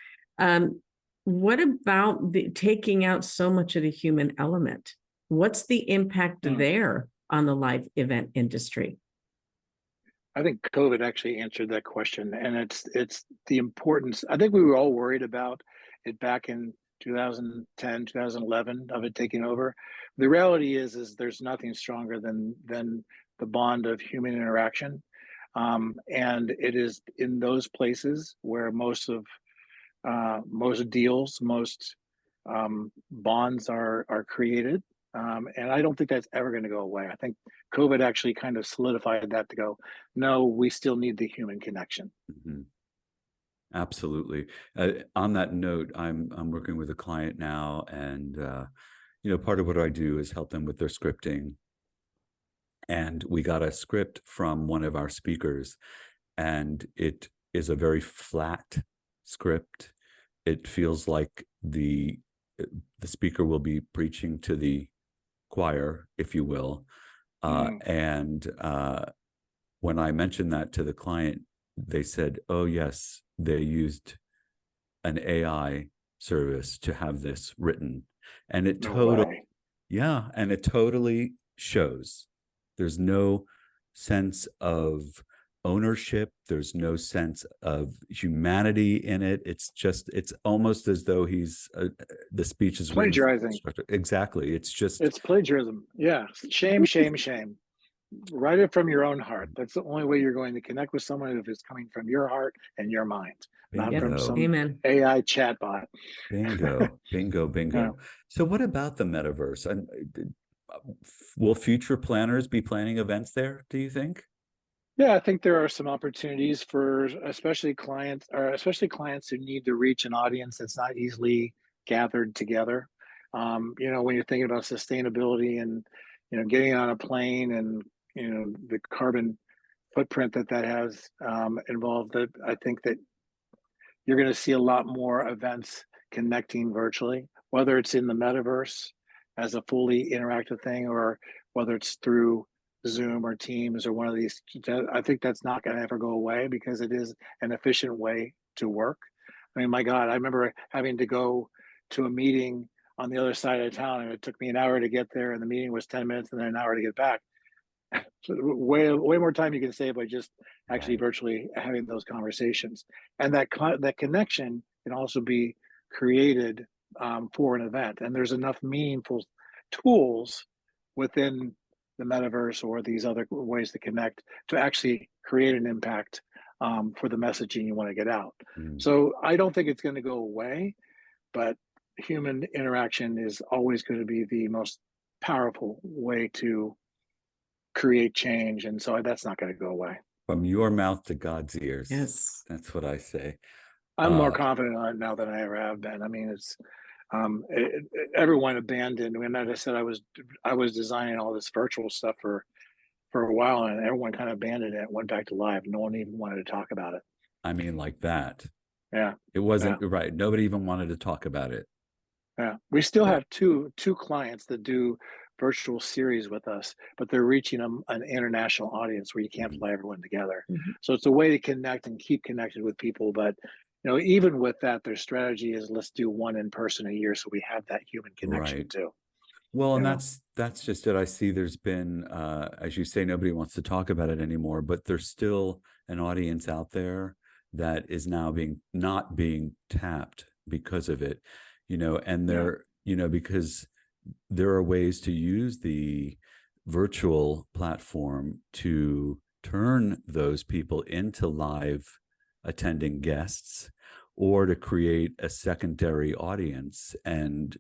What about taking out so much of the human element? What's the impact there on the live event industry? I think COVID actually answered that question, and it's the importance. I think we were all worried about it back in 2010, 2011 of it taking over. The reality is there's nothing stronger than the bond of human interaction, and it is in those places where most deals, most bonds are created. And I don't think that's ever going to go away. I think COVID actually kind of solidified that to go, no, we still need the human connection. Absolutely. On that note, I'm working with a client now, and part of what I do is help them with their scripting. And we got a script from one of our speakers, and it is a very flat script. It feels like the speaker will be preaching to the choir, if you will. And when I mentioned that to the client, they said, oh yes, they used an AI service to have this written, and it No totally, way. yeah, and it totally shows. There's no sense of ownership. There's no sense of humanity in it. It's almost as though the speech is written for Plagiarizing. instructor. Exactly. It's plagiarism. Yeah. Shame, shame, shame. Write it from your own heart. That's the only way you're going to connect with someone, if it's coming from your heart and your mind, not from Bingo. some Amen. AI chatbot. Bingo, bingo, bingo. Yeah. So what about the metaverse? And will future planners be planning events there, do you think? Yeah, I think there are some opportunities for especially clients who need to reach an audience that's not easily gathered together. When you're thinking about sustainability and, getting on a plane and, the carbon footprint that has involved, that I think that you're going to see a lot more events connecting virtually, whether it's in the metaverse as a fully interactive thing, or whether it's through Zoom or Teams or one of these. I think that's not going to ever go away, because it is an efficient way to work. I mean, my God, I remember having to go to a meeting on the other side of town, and it took me an hour to get there, and the meeting was 10 minutes and then an hour to get back. So way more time you can save by just actually virtually having those conversations, and that connection can also be created for an event. And there's enough meaningful tools within the metaverse or these other ways to connect to actually create an impact for the messaging you want to get out. So I don't think it's going to go away, but human interaction is always going to be the most powerful way to create change, and so that's not going to go away. From your mouth to God's ears. Yes. That's what I say. I'm more confident on it now than I ever have been. I mean, it's everyone abandoned. And as I said, I was designing all this virtual stuff for a while, and everyone kind of abandoned it, went back to live. No one even wanted to talk about it. I mean, like that. Yeah. It wasn't right. Nobody even wanted to talk about it. Yeah. We still have two clients that do virtual series with us, but they're reaching an international audience where you can't fly everyone together. So it's a way to connect and keep connected with people. But even with that, their strategy is, let's do one in person a year, so we have that human connection too. Well, and that's just it. I see there's been, as you say, nobody wants to talk about it anymore, but there's still an audience out there that is now not being tapped because of it, and they're, because there are ways to use the virtual platform to turn those people into live attending guests, or to create a secondary audience and,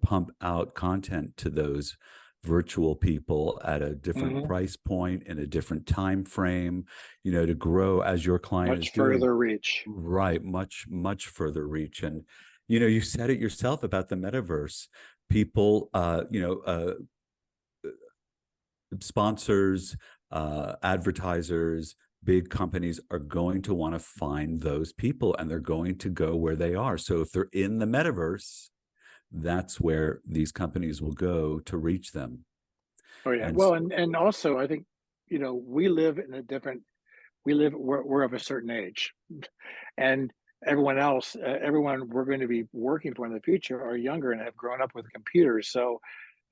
pump out content to those virtual people at a different price point in a different time frame, to grow as your client much is doing. Further reach. Right. Much further reach. And, you said it yourself about the metaverse. People, sponsors, advertisers, big companies are going to want to find those people, and they're going to go where they are. So if they're in the metaverse, that's where these companies will go to reach them. Oh yeah. And also I think, we're of a certain age, and everyone we're going to be working for in the future are younger and have grown up with computers. So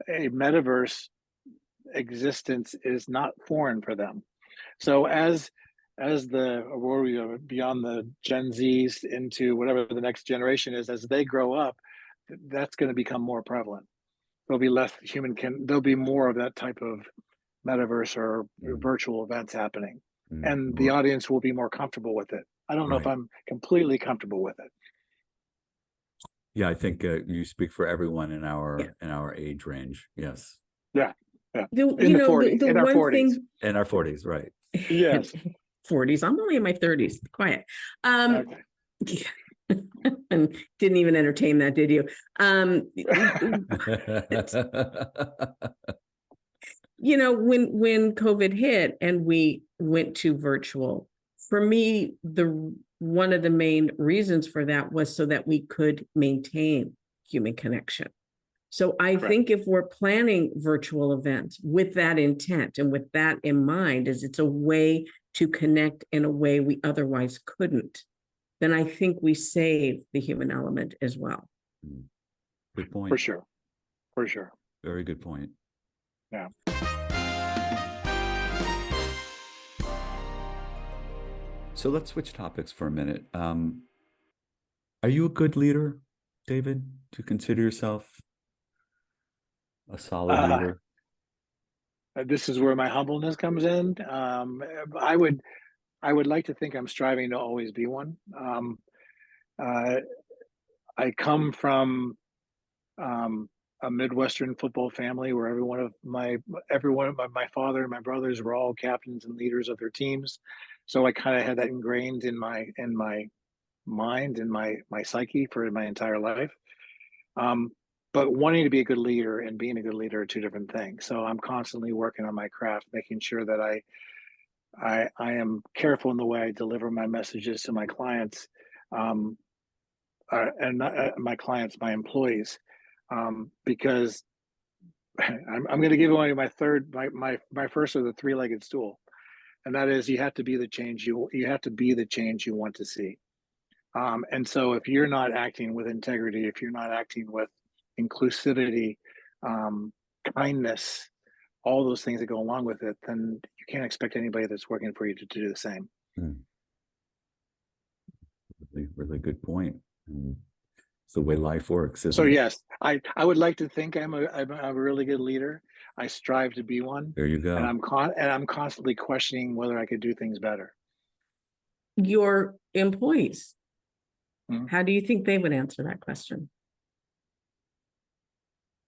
a metaverse existence is not foreign for them. So as beyond the Gen Zs into whatever the next generation is, as they grow up, that's going to become more prevalent. There'll be less there'll be more of that type of metaverse or virtual events happening, and the audience will be more comfortable with it. I don't know if I'm completely comfortable with it. Yeah, I think you speak for everyone in our age range. Yes. Yeah. In our 40s. In our 40s, right. Yes. 40s. I'm only in my 30s. Quiet. And didn't even entertain that, did you? When COVID hit and we went to virtual, for me, one of the main reasons for that was so that we could maintain human connection. So I think if we're planning virtual events with that intent and with that in mind, it's a way to connect in a way we otherwise couldn't. then I think we save the human element as well. Good point. For sure. For sure. Very good point. Yeah. So let's switch topics for a minute. Are you a good leader, David? Do you consider yourself a solid leader? This is where my humbleness comes in. I would like to think I'm striving to always be one. I come from a Midwestern football family where every one of my father and my brothers were all captains and leaders of their teams. So I kind of had that ingrained in my mind and my psyche for my entire life. But wanting to be a good leader and being a good leader are two different things. So I'm constantly working on my craft, making sure that I am careful in the way I deliver my messages to my clients, and not, my clients, my employees, because I'm going to give away my first of the three-legged stool, and that is you have to be the change you have to be the change you want to see. And so if you're not acting with integrity, if you're not acting with inclusivity, kindness, all those things that go along with it, then you can't expect anybody that's working for you to do the same. Really, really good point. It's the way life works, isn't So it? yes, I would like to think I'm a really good leader. I strive to be one. There you go. And I'm constantly questioning whether I could do things better. Your employees, how do you think they would answer that question?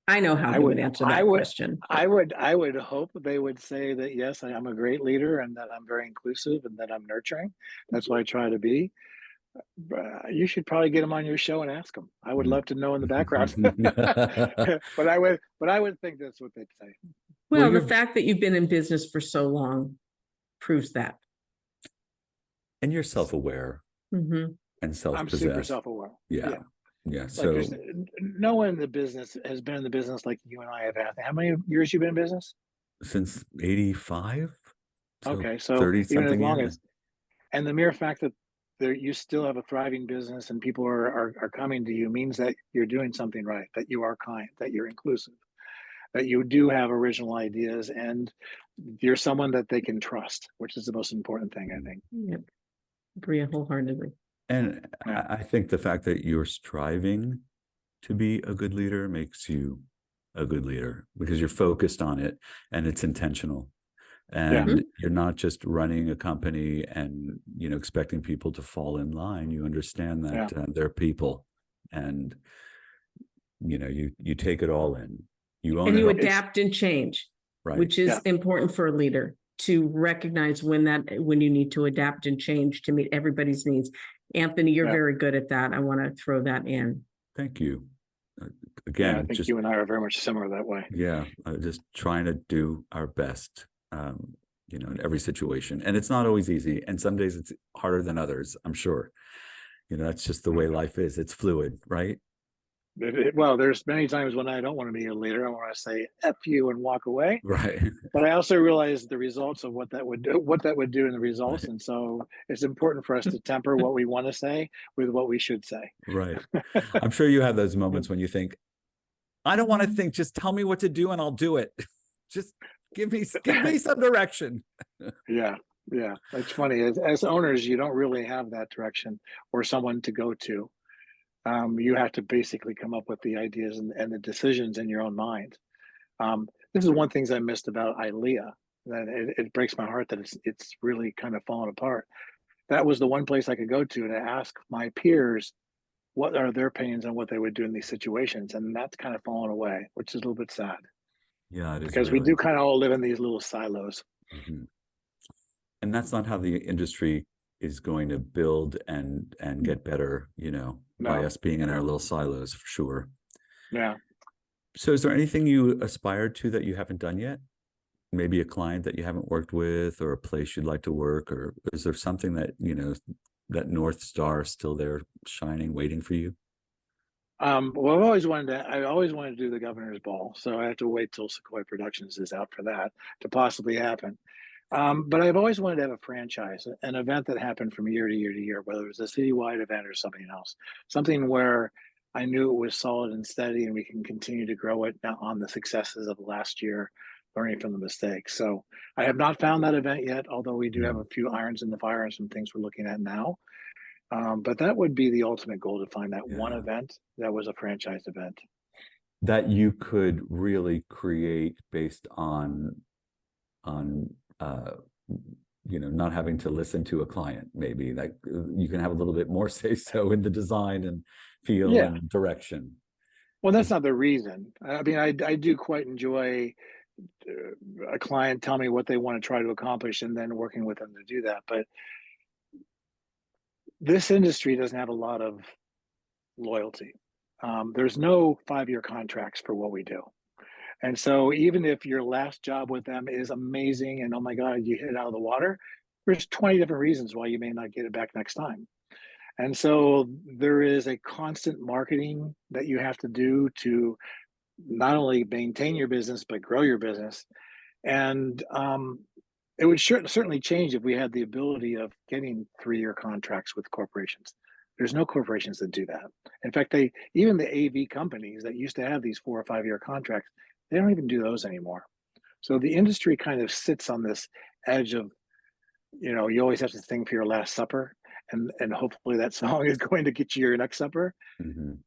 I know how they would answer that question. I would hope they would say that, yes, I'm a great leader and that I'm very inclusive and that I'm nurturing. That's what I try to be. You should probably get them on your show and ask them. I would love to know in the background. but I would think that's what they'd say. Well, the fact that you've been in business for so long proves that. And you're self-aware and self-possessed. I'm super self-aware. Yeah. So like no one in the business has been in the business like you and I have had. How many years you been in business? Since 85. Okay, so 30 even something as long years. as, and the mere fact that you still have a thriving business and people are coming to you means that you're doing something right, that you are kind, that you're inclusive, that you do have original ideas, and you're someone that they can trust, which is the most important thing, I think. Yep. Agree wholeheartedly. And I think the fact that you're striving to be a good leader makes you a good leader because you're focused on it and it's intentional. And you're not just running a company and, expecting people to fall in line. You understand that they're people and, you take it all in. You own and it you all. adapt and change, Right. which is important for a leader to recognize when you need to adapt and change to meet everybody's needs. Anthony, you're very good at that. I want to throw that in. Thank you. Again, I think you and I are very much similar that way. Yeah, just trying to do our best, in every situation. And it's not always easy. And some days it's harder than others, I'm sure. That's just the way life is. It's fluid, right? Well, there's many times when I don't want to be a leader. I want to say F you and walk away. Right. But I also realize the results of what that would do in the results. Right. And so it's important for us to temper what we want to say with what we should say. Right. I'm sure you have those moments when you think, I don't want to think, just tell me what to do and I'll do it. Just give me some direction. Yeah. It's funny. As owners, you don't really have that direction or someone to go to. You have to basically come up with the ideas and the decisions in your own mind. This is one of the things I missed about ILEA, that it breaks my heart that it's really kind of fallen apart. That was the one place I could go to ask my peers what are their opinions on what they would do in these situations. And that's kind of fallen away, which is a little bit sad. Yeah, it is. Because we do kind of all live in these little silos. Mm-hmm. And that's not how the industry is going to build and get better, by us being in our little silos, for sure. Yeah. So is there anything you aspire to that you haven't done yet? Maybe a client that you haven't worked with or a place you'd like to work, or is there something that, that North Star is still there shining, waiting for you? Well, I always wanted to do the Governor's Ball. So I have to wait till Sequoia Productions is out for that to possibly happen. But I've always wanted to have a franchise, an event that happened from year to year to year, whether it was a citywide event or something else, something where I knew it was solid and steady and we can continue to grow it on the successes of last year, learning from the mistakes. So I have not found that event yet, although we do have a few irons in the fire and some things we're looking at now. But that would be the ultimate goal, to find that one event that was a franchise event. That you could really create based on not having to listen to a client, maybe like you can have a little bit more say so in the design and feel and direction. Well, that's not the reason. I mean, I do quite enjoy a client tell me what they want to try to accomplish and then working with them to do that. But this industry doesn't have a lot of loyalty. There's no 5-year contracts for what we do. And so even if your last job with them is amazing and oh my God, you hit it out of the water, there's 20 different reasons why you may not get it back next time. And so there is a constant marketing that you have to do to not only maintain your business, but grow your business. And it would certainly change if we had the ability of getting 3-year contracts with corporations. There's no corporations that do that. In fact, even the AV companies that used to have these 4 or 5-year contracts, they don't even do those anymore. So the industry kind of sits on this edge of, you always have to sing for your last supper, and hopefully that song is going to get you your next supper,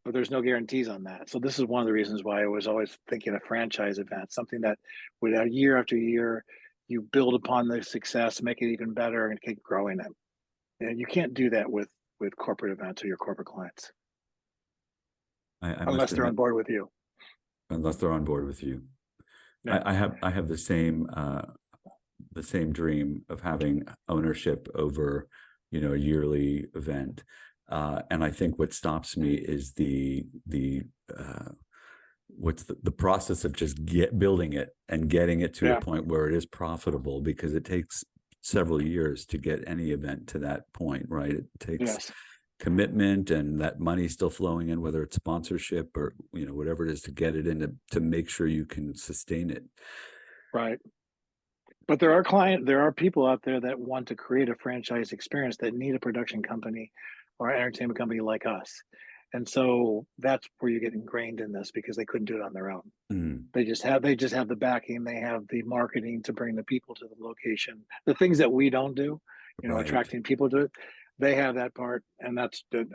but there's no guarantees on that. So this is one of the reasons why I was always thinking a franchise event, something that would year after year, you build upon the success, make it even better, and keep growing it. And you can't do that with corporate events or your corporate clients, unless they're on board with you. Unless they're on board with you. Yeah. I have the same dream of having ownership over, a yearly event. And I think what stops me is the process of just building it and getting it to a point where it is profitable, because it takes several years to get any event to that point, right? It takes commitment and that money still flowing in, whether it's sponsorship or whatever it is, to get it in to make sure you can sustain it. Right. But there are people out there that want to create a franchise experience that need a production company or an entertainment company like us. And so that's where you get ingrained in this, because they couldn't do it on their own. They just have the backing, they have the marketing to bring the people to the location, the things that we don't do, attracting people to it. They have that part, and that's good.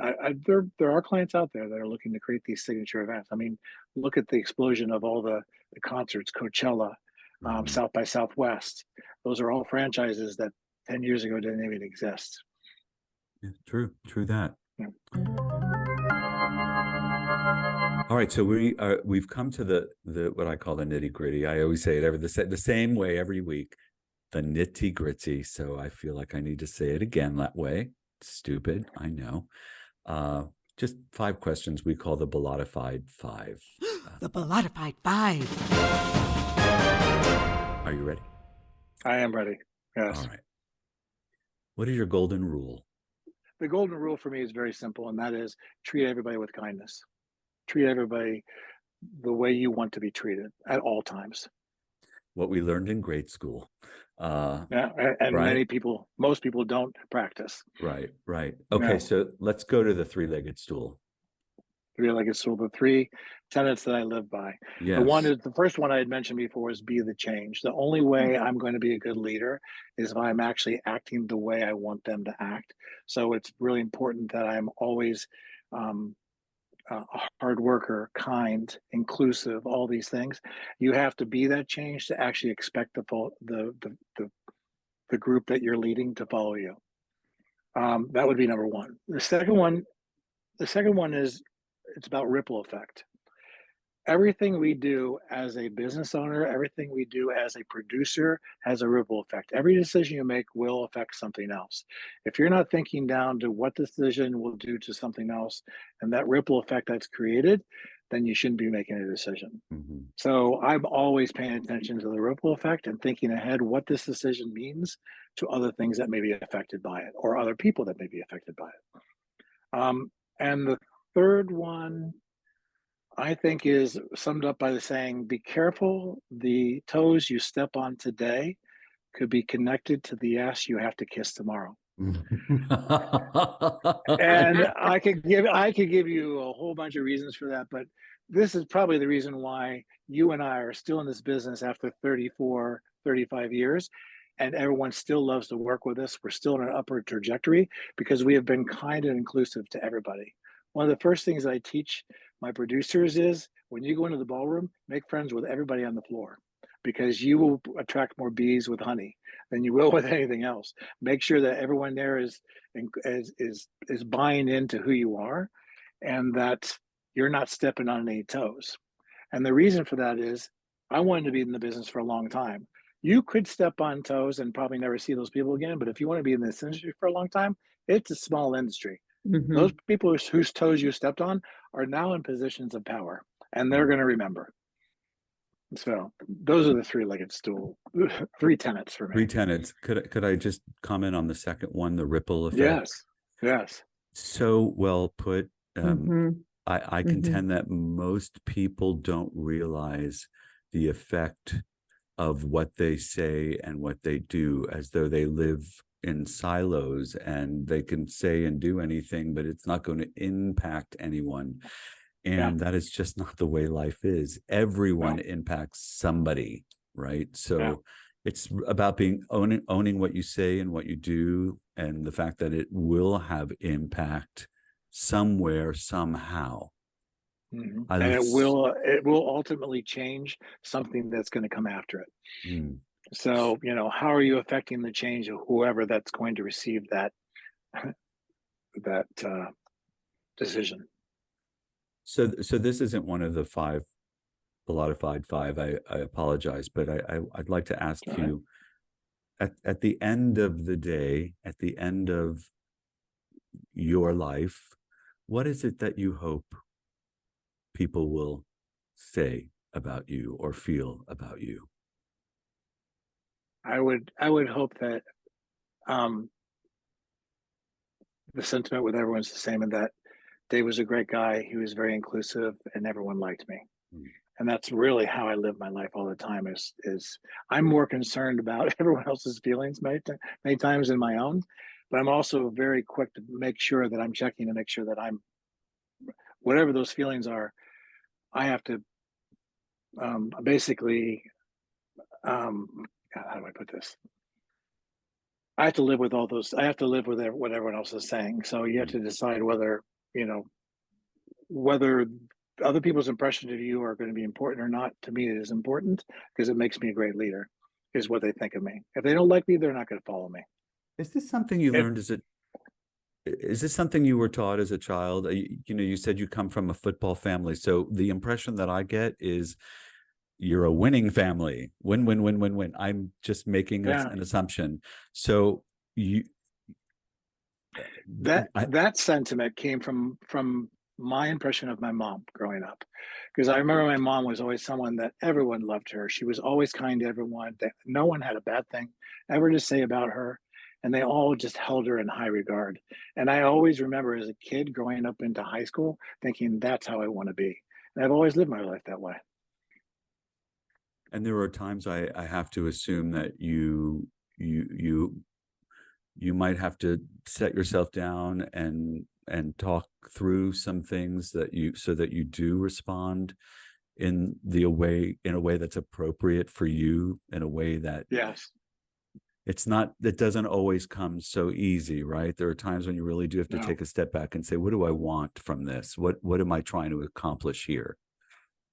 There are clients out there that are looking to create these signature events. I mean, look at the explosion of all the concerts, Coachella, South by Southwest. Those are all franchises that 10 years ago didn't even exist. Yeah, true that. Yeah. All right, so we've come to the what I call the nitty gritty. I always say it the same way every week, the nitty gritty. So I feel like I need to say it again that way. Stupid, I know. Just 5 questions we call the Bollotta-Fide FIVE. The Bollotta-Fide FIVE. Are you ready? I am ready. Yes. All right. What is your golden rule? The golden rule for me is very simple, and that is treat everybody with kindness. Treat everybody the way you want to be treated at all times. What we learned in grade school. And right? most people don't practice. Right. Okay, so let's go to the 3-legged stool. 3-legged stool, the 3 tenets that I live by. Yes. The first one I had mentioned before is be the change. The only way I'm going to be a good leader is if I'm actually acting the way I want them to act. So it's really important that I'm always a hard worker, kind, inclusive, all these things. You have to be that change to actually expect the group that you're leading to follow you. That would be number 1. The second one is, it's about ripple effect. Everything we do as a business owner, everything we do as a producer has a ripple effect. Every decision you make will affect something else. If you're not thinking down to what decision will do to something else and that ripple effect that's created, then you shouldn't be making a decision. So I'm always paying attention to the ripple effect and thinking ahead what this decision means to other things that may be affected by it, or other people that may be affected by it. And the third one, I think, is summed up by the saying, be careful the toes you step on today, could be connected to the ass you have to kiss tomorrow. And Yeah. I could give you a whole bunch of reasons for that, but this is probably the reason why you and I are still in this business after 34, 35 years, and everyone still loves to work with us. We're still on an upward trajectory because we have been kind and inclusive to everybody. One of the first things I teach my producers is when you go into the ballroom, make friends with everybody on the floor, because you will attract more bees with honey than you will with anything else. Make sure that everyone there is buying into who you are, and that you're not stepping on any toes. And the reason for that is I wanted to be in the business for a long time. You could step on toes and probably never see those people again, but if you want to be in this industry for a long time, it's a small industry. Mhm. Those people whose toes you stepped on are now in positions of power, and they're going to remember. So those are the three-legged stool, three tenets for me. Three tenets. Could I just comment on the second one, the ripple effect? Yes, yes. So well put. Mhm. I contend that most people don't realize the effect of what they say and what they do, as though they live in silos and they can say and do anything, but it's not going to impact anyone. And that is just not the way life is. Everyone impacts somebody, right? So it's about owning what you say and what you do, and the fact that it will have impact somewhere, somehow. Mm-hmm. And it will ultimately change something that's going to come after it. Mm. So, how are you affecting the change of whoever that's going to receive that decision? So this isn't one of the five Bollotta-Fide FIVE. I apologize, but I'd like to ask you, at the end of the day, at the end of your life, what is it that you hope people will say about you or feel about you? I would hope that the sentiment with everyone's the same, and that Dave was a great guy. He was very inclusive, and everyone liked me. Mm. And that's really how I live my life all the time. Is I'm more concerned about everyone else's feelings many times than my own, but I'm also very quick to make sure that I'm checking to make sure that I'm, whatever those feelings are, I have to basically, how do I put this? I have to live with all those. I have to live with what everyone else is saying. So you have to decide whether whether other people's impression of you are going to be important or not. To me, it is important because it makes me a great leader, is what they think of me. If they don't like me, they're not going to follow me. Is this something you learned is this something you were taught as a child? You said you come from a football family. So the impression that I get is you're a winning family. Win, win, win, win, win. I'm just making an assumption. So that sentiment came from my impression of my mom growing up, because I remember my mom was always someone that everyone loved her. She was always kind to everyone. No one had a bad thing ever to say about her, and they all just held her in high regard. And I always remember as a kid growing up into high school thinking that's how I want to be. And I've always lived my life that way. And there are times I have to assume that you might have to set yourself down and talk through some things so that you do respond in a way that's appropriate for you, in a way that it doesn't always come so easy, right? There are times when you really do have to take a step back and say, what do I want from this? What am I trying to accomplish here?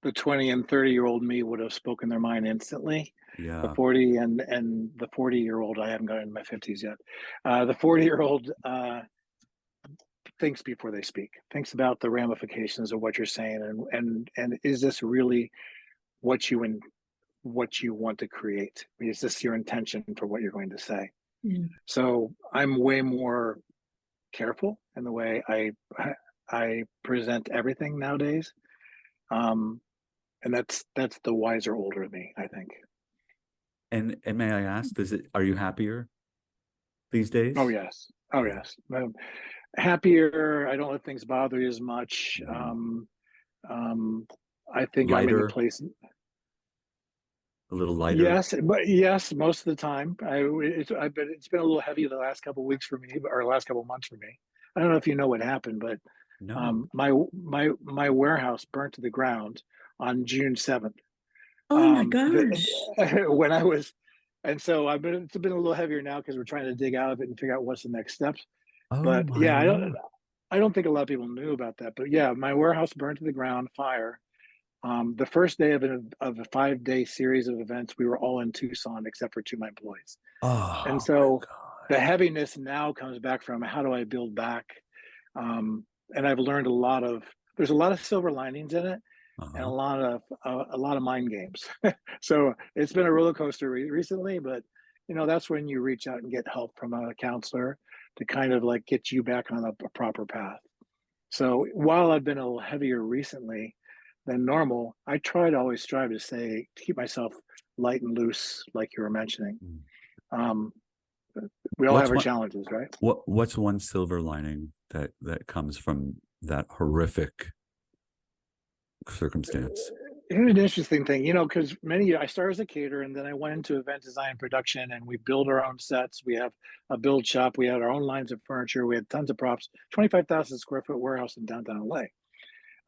The 20 and 30-year-old me would have spoken their mind instantly. Yeah. The 40 and the 40-year-old, I haven't gotten into my 50s yet. The 40-year-old thinks before they speak, thinks about the ramifications of what you're saying, and is this really what you want to create? Is this your intention for what you're going to say? Mm. So I'm way more careful in the way I present everything nowadays. And that's the wiser older me, I think. And may I ask, are you happier these days? Oh yes. Happier. I don't let things bother you as much. I think Lighter. I'm in a place. A little lighter? Yes, but yes, most of the time. It's been a little heavy the last couple of weeks for me, or last couple of months for me. I don't know if you know what happened, but No. my warehouse burnt to the ground on June 7th. Oh my gosh. When I was, and so it's been a little heavier now because we're trying to dig out of it and figure out what's the next steps. Oh But my yeah, Lord. I don't think a lot of people knew about that. But yeah, my warehouse burned to the ground, fire. The first day of a 5-day series of events, we were all in Tucson except for two of my employees. And Oh my so God. the heaviness now comes back from how do I build back? And I've learned there's a lot of silver linings in it and Uh-huh. a lot of mind games. So it's been a roller coaster recently, but that's when you reach out and get help from a counselor to kind of like get you back on a proper path. So while I've been a little heavier recently than normal, I try to always strive to keep myself light and loose, like you were mentioning. Mm. Um, we all have What's our one challenges, right? what's one silver lining that comes from that horrific circumstance? Here's an interesting thing, because I started as a caterer and then I went into event design production and we build our own sets. We have a build shop. We had our own lines of furniture. We had tons of props, 25,000 square foot warehouse in downtown LA.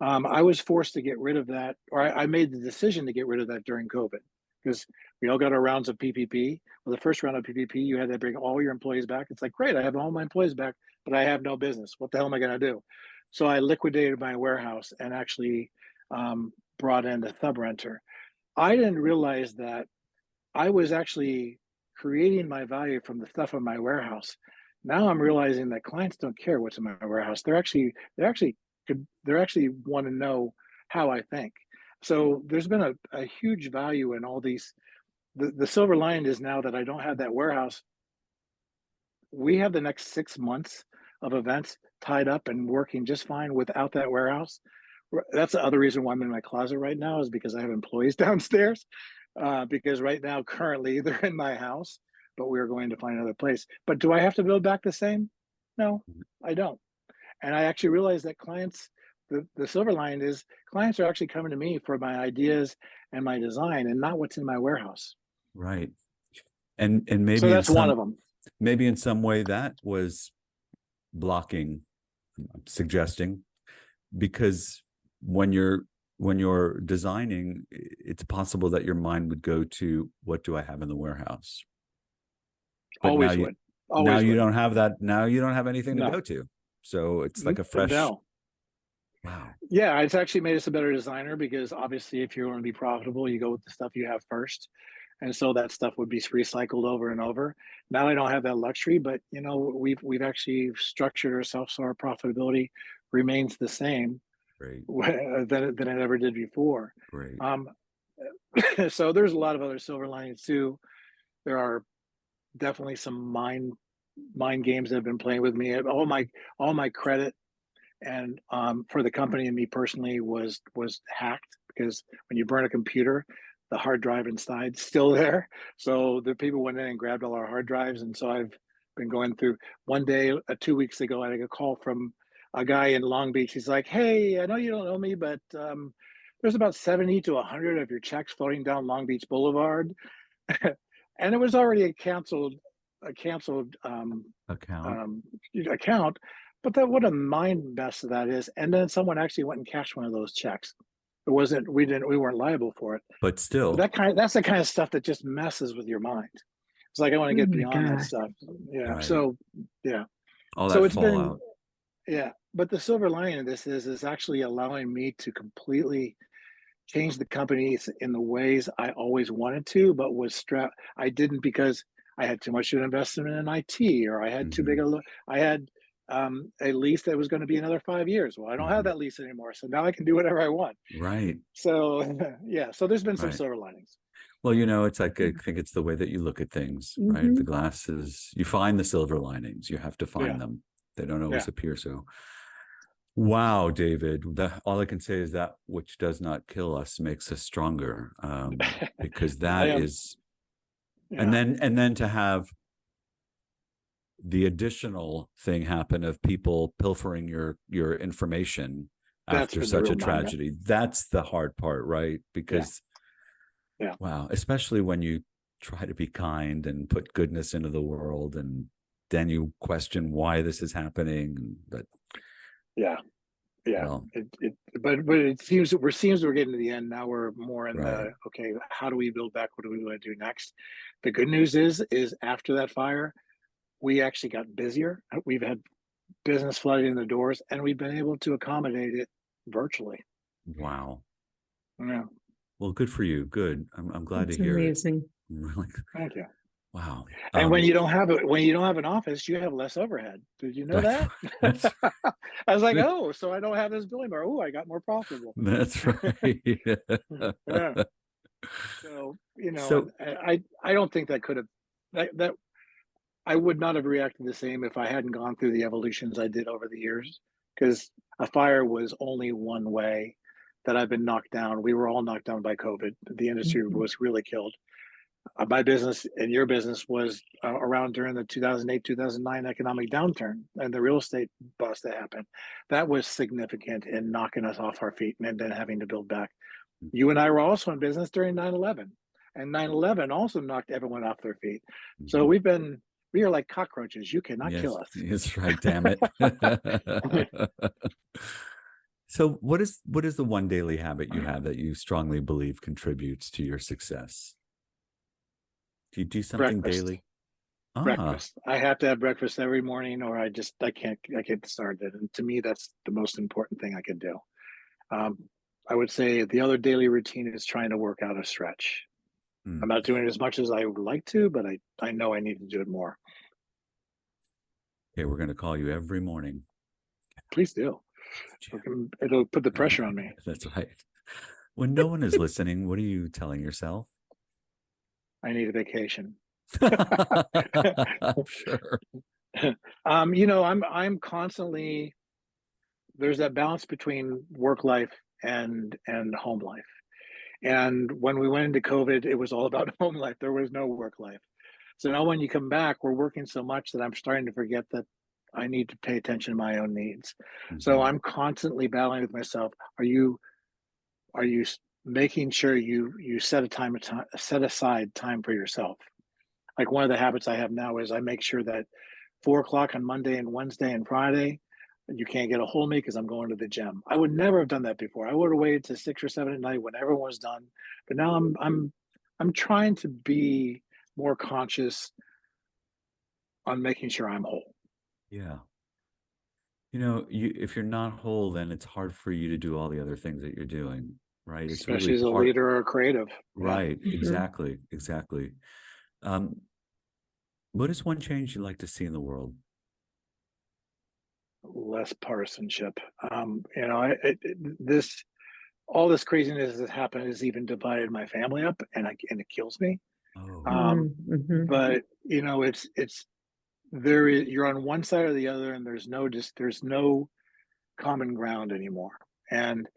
I was forced to get rid of that, or I made the decision to get rid of that during COVID because we all got our rounds of PPP. Well, the first round of PPP, you had to bring all your employees back. It's like, great, I have all my employees back, but I have no business. What the hell am I going to do? So I liquidated my warehouse and actually brought in the sub renter. I didn't realize that I was actually creating my value from the stuff in my warehouse. Now I'm realizing that clients don't care what's in my warehouse. They're actually want to know how I think. So there's been a huge value in all these. The silver lining is now that I don't have that warehouse. We have the next 6 months of events tied up and working just fine without that warehouse. That's the other reason why I'm in my closet right now is because I have employees downstairs. Because right now, currently, they're in my house, but we're going to find another place. But do I have to build back the same? No, I don't. And I actually realized that the silver line is clients are actually coming to me for my ideas and my design and not what's in my warehouse. Right. And So that's one of them. maybe in some way that was blocking, I'm suggesting, because when you're designing, it's possible that your mind would go to what do I have in the warehouse? But Always would. Now you don't have that. Now you don't have anything to No. go to. So it's like a fresh. No. Wow. Yeah, it's actually made us a better designer because obviously if you want to be profitable, you go with the stuff you have first. And so that stuff would be recycled over and over. Now I don't have that luxury, but we've actually structured ourselves so our profitability remains the same Great. than it ever did before. Great. So there's a lot of other silver linings too. There are definitely some mind games that have been playing with me. All my credit and for the company and me personally was hacked because when you burn a computer, the hard drive inside's still there. So the people went in and grabbed all our hard drives, and so I've been going through. One day, 2 weeks ago, I got a call from a guy in Long Beach. He's like, "Hey, I know you don't know me, but there's about 70 to 100 of your checks floating down Long Beach Boulevard," and it was already a canceled account. Account. But what a mind mess that is. And then someone actually went and cashed one of those checks. It wasn't, we weren't liable for it. But still, But that's the kind of stuff that just messes with your mind. It's like, I want to get beyond that stuff. Yeah. Right. So, yeah. all So that it's been, fallout. yeah. But the silver lining of this is actually allowing me to completely change the company in the ways I always wanted to, but I didn't because I had too much of an investment in IT, or I had too big I had a lease that was going to be another 5 years. Well, I don't have that lease anymore, so now I can do whatever I want. Right. So yeah, so there's been some Right. silver linings. Well, it's like, I think it's the way that you look at things, right? The glass is, you find the silver linings, you have to find them. They don't always appear so. Wow, David, all I can say is that which does not kill us makes us stronger, because that is, and then to have the additional thing happen of people pilfering your information after such a tragedy, that's the hard part, right? Because Yeah. Wow. Especially when you try to be kind and put goodness into the world, and then you question why this is happening. But Yeah. Yeah. well, But it seems we're getting to the end now. We're more in right. the, okay, how do we build back? What do we want to do next? The good news is after that fire, we actually got busier. We've had business flooding in the doors, and we've been able to accommodate it virtually. Wow. Yeah. Well, good for you. Good. I'm glad It's to hear amazing. it. Really. Thank you. Wow. And when you don't have it, when you don't have an office, you have less overhead. Did you know That's that? that's I was like, oh, so I don't have this billing bar. Oh, I got more profitable. that's right. Yeah. So, and So I don't think that could have that I would not have reacted the same if I hadn't gone through the evolutions I did over the years. Because a fire was only one way that I've been knocked down. We were all knocked down by COVID. The industry Mhm. was really killed. My business and your business was around during the 2008, 2009 economic downturn and the real estate bust that happened. That was significant in knocking us off our feet and then having to build back. You and I were also in business during 9/11, and 9/11 also knocked everyone off their feet. So mhm. we are like cockroaches. You cannot kill Yes, us. that's right. Damn it. So what is the one daily habit you have that you strongly believe contributes to your success? Do you do something Breakfast. daily? Ah, Breakfast. I have to have breakfast every morning, or I can't start it. And to me, that's the most important thing I can do. Um, I would say the other daily routine is trying to work out a stretch. hmm. I'm not doing it as much as I would like to, but I know I need to do it more. Okay, we're going to call you every morning. Please do. It'll put the pressure on me. That's right. When no one is listening, what are you telling yourself? I need a vacation. Sure. I'm constantly, there's that balance between work life and home life. And when we went into COVID, it was all about home life. There was no work life. So now when you come back, we're working so much that I'm starting to forget that I need to pay attention to my own needs. So Mhm. I'm constantly battling with myself. Are you making sure you set aside time for yourself? Like one of the habits I have now is I make sure that 4 o'clock on Monday and Wednesday and Friday, you can't get a hold of me because I'm going to the gym. I would never have done that before. I would have waited to 6 or 7 at night when everyone was done. But now I'm trying to be more conscious on making sure I'm whole. Yeah. If you're not whole, then it's hard for you to do all the other things that you're doing, right? It's really Especially as a part, leader or a creative. Yeah. right? Mhm. Exactly, exactly. Um, what is one change you'd like to see in the world? Less partisanship. This all this craziness that happened has even divided my family up, and it kills me. Oh, Mhm. But it's there is you're on one side or the other, and there's no common ground anymore. And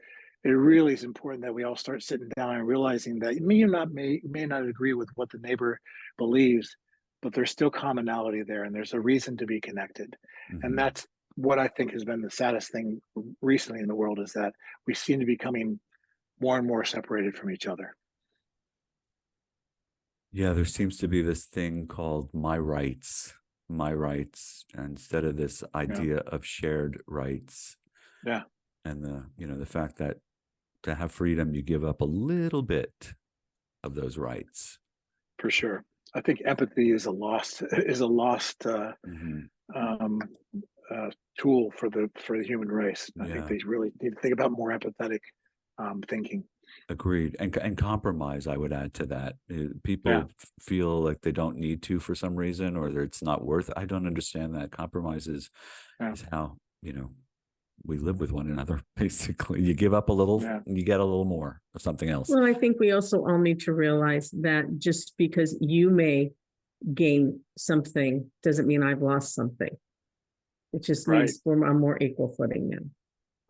it really is important that we all start sitting down and realizing that you may not agree with what the neighbor believes, but there's still commonality there, and there's a reason to be connected. And mhm. that's what I think has been the saddest thing recently in the world is that we seem to be becoming more and more separated from each other. Yeah, there seems to be this thing called my rights, instead of this Yeah, idea of shared rights. yeah, And the fact that to have freedom, you give up a little bit of those rights. for sure. I think empathy is a lost Hmm. um, tool for the human race. I think Yeah, they really need to think about more empathetic thinking. agreed. And compromise, I would add to that. Yeah, People feel like they don't need to for some reason, or that it's not worth. I don't understand that. Compromise yeah, is how, we live with one another. Basically, you give up a little, yeah. and you get a little more of something else. Well, I think we also all need to realize that just because you may gain something doesn't mean I've lost something. It just Right. means we're on more equal footing now.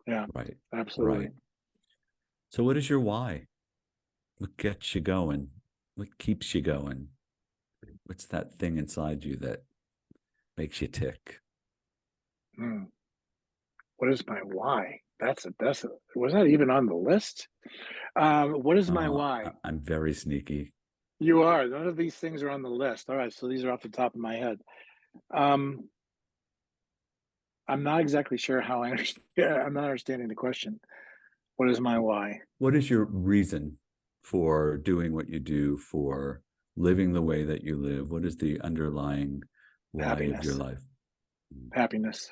Yeah, Right. absolutely. Right. So what is your why? What gets you going? What keeps you going? What's that thing inside you that makes you tick? Hmm. What is my why? Was that even on the list? What is my why? I'm very sneaky. You are. None of these things are on the list. All right, so these are off the top of my head. Um, I'm not exactly sure how I understand. I'm not understanding the question. What is my why? What is your reason for doing what you do, for living the way that you live? What is the underlying why of your Happiness. life? Happiness.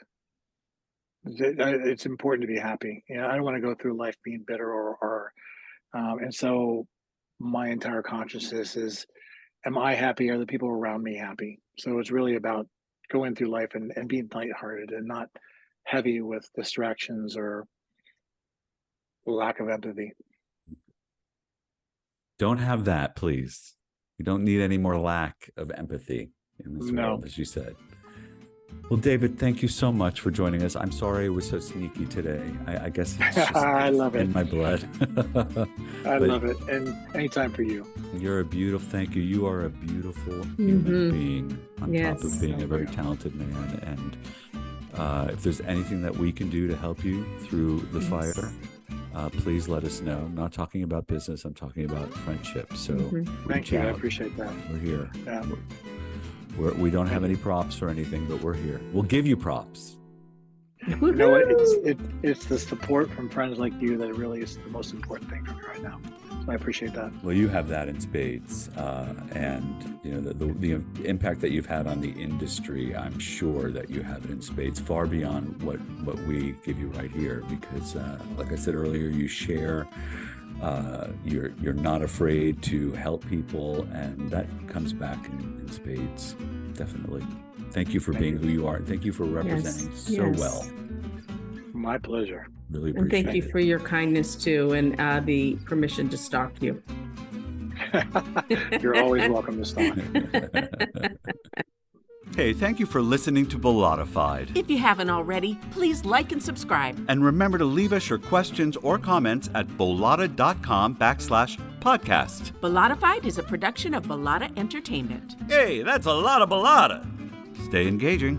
It's important to be happy. I don't want to go through life being bitter and so my entire consciousness is, am I happy? Are the people around me happy? So it's really about going through life and being lighthearted and not heavy with distractions or lack of empathy. Don't have that, please. You don't need any more lack of empathy in this No. world, as you said. Well, David, thank you so much for joining us. I'm sorry it was so sneaky today. I guess it's just I love it. in my blood. I love it. And anytime for you. You're a beautiful, thank you. You are a beautiful human being on top of Yes. being a very talented man. And if there's anything that we can do to help you through the fire, please let us know. I'm not talking about business. I'm talking about friendship. So Thank you. I appreciate that. We're here. Yeah. We don't have any props or anything, but we're here. We'll give you props. You know what? It's the support from friends like you that really is the most important thing for me right now. So I appreciate that. Well, you have that in spades, and you know the impact that you've had on the industry. I'm sure that you have it in spades, far beyond what we give you right here. Because, like I said earlier, you share. You're not afraid to help people, and that comes back in spades, definitely. Thank you for being who you are. Thank you for representing so well. My pleasure. Really And appreciate thank you it. for your kindness too, and the permission to stalk you. You're always welcome to stop. Hey, thank you for listening to Bollotta-Fide. If you haven't already, please like and subscribe. And remember to leave us your questions or comments at bollotta.com/podcast. Bollotta-Fide is a production of Bollotta Entertainment. Hey, that's a lot of Bollotta. Stay engaging.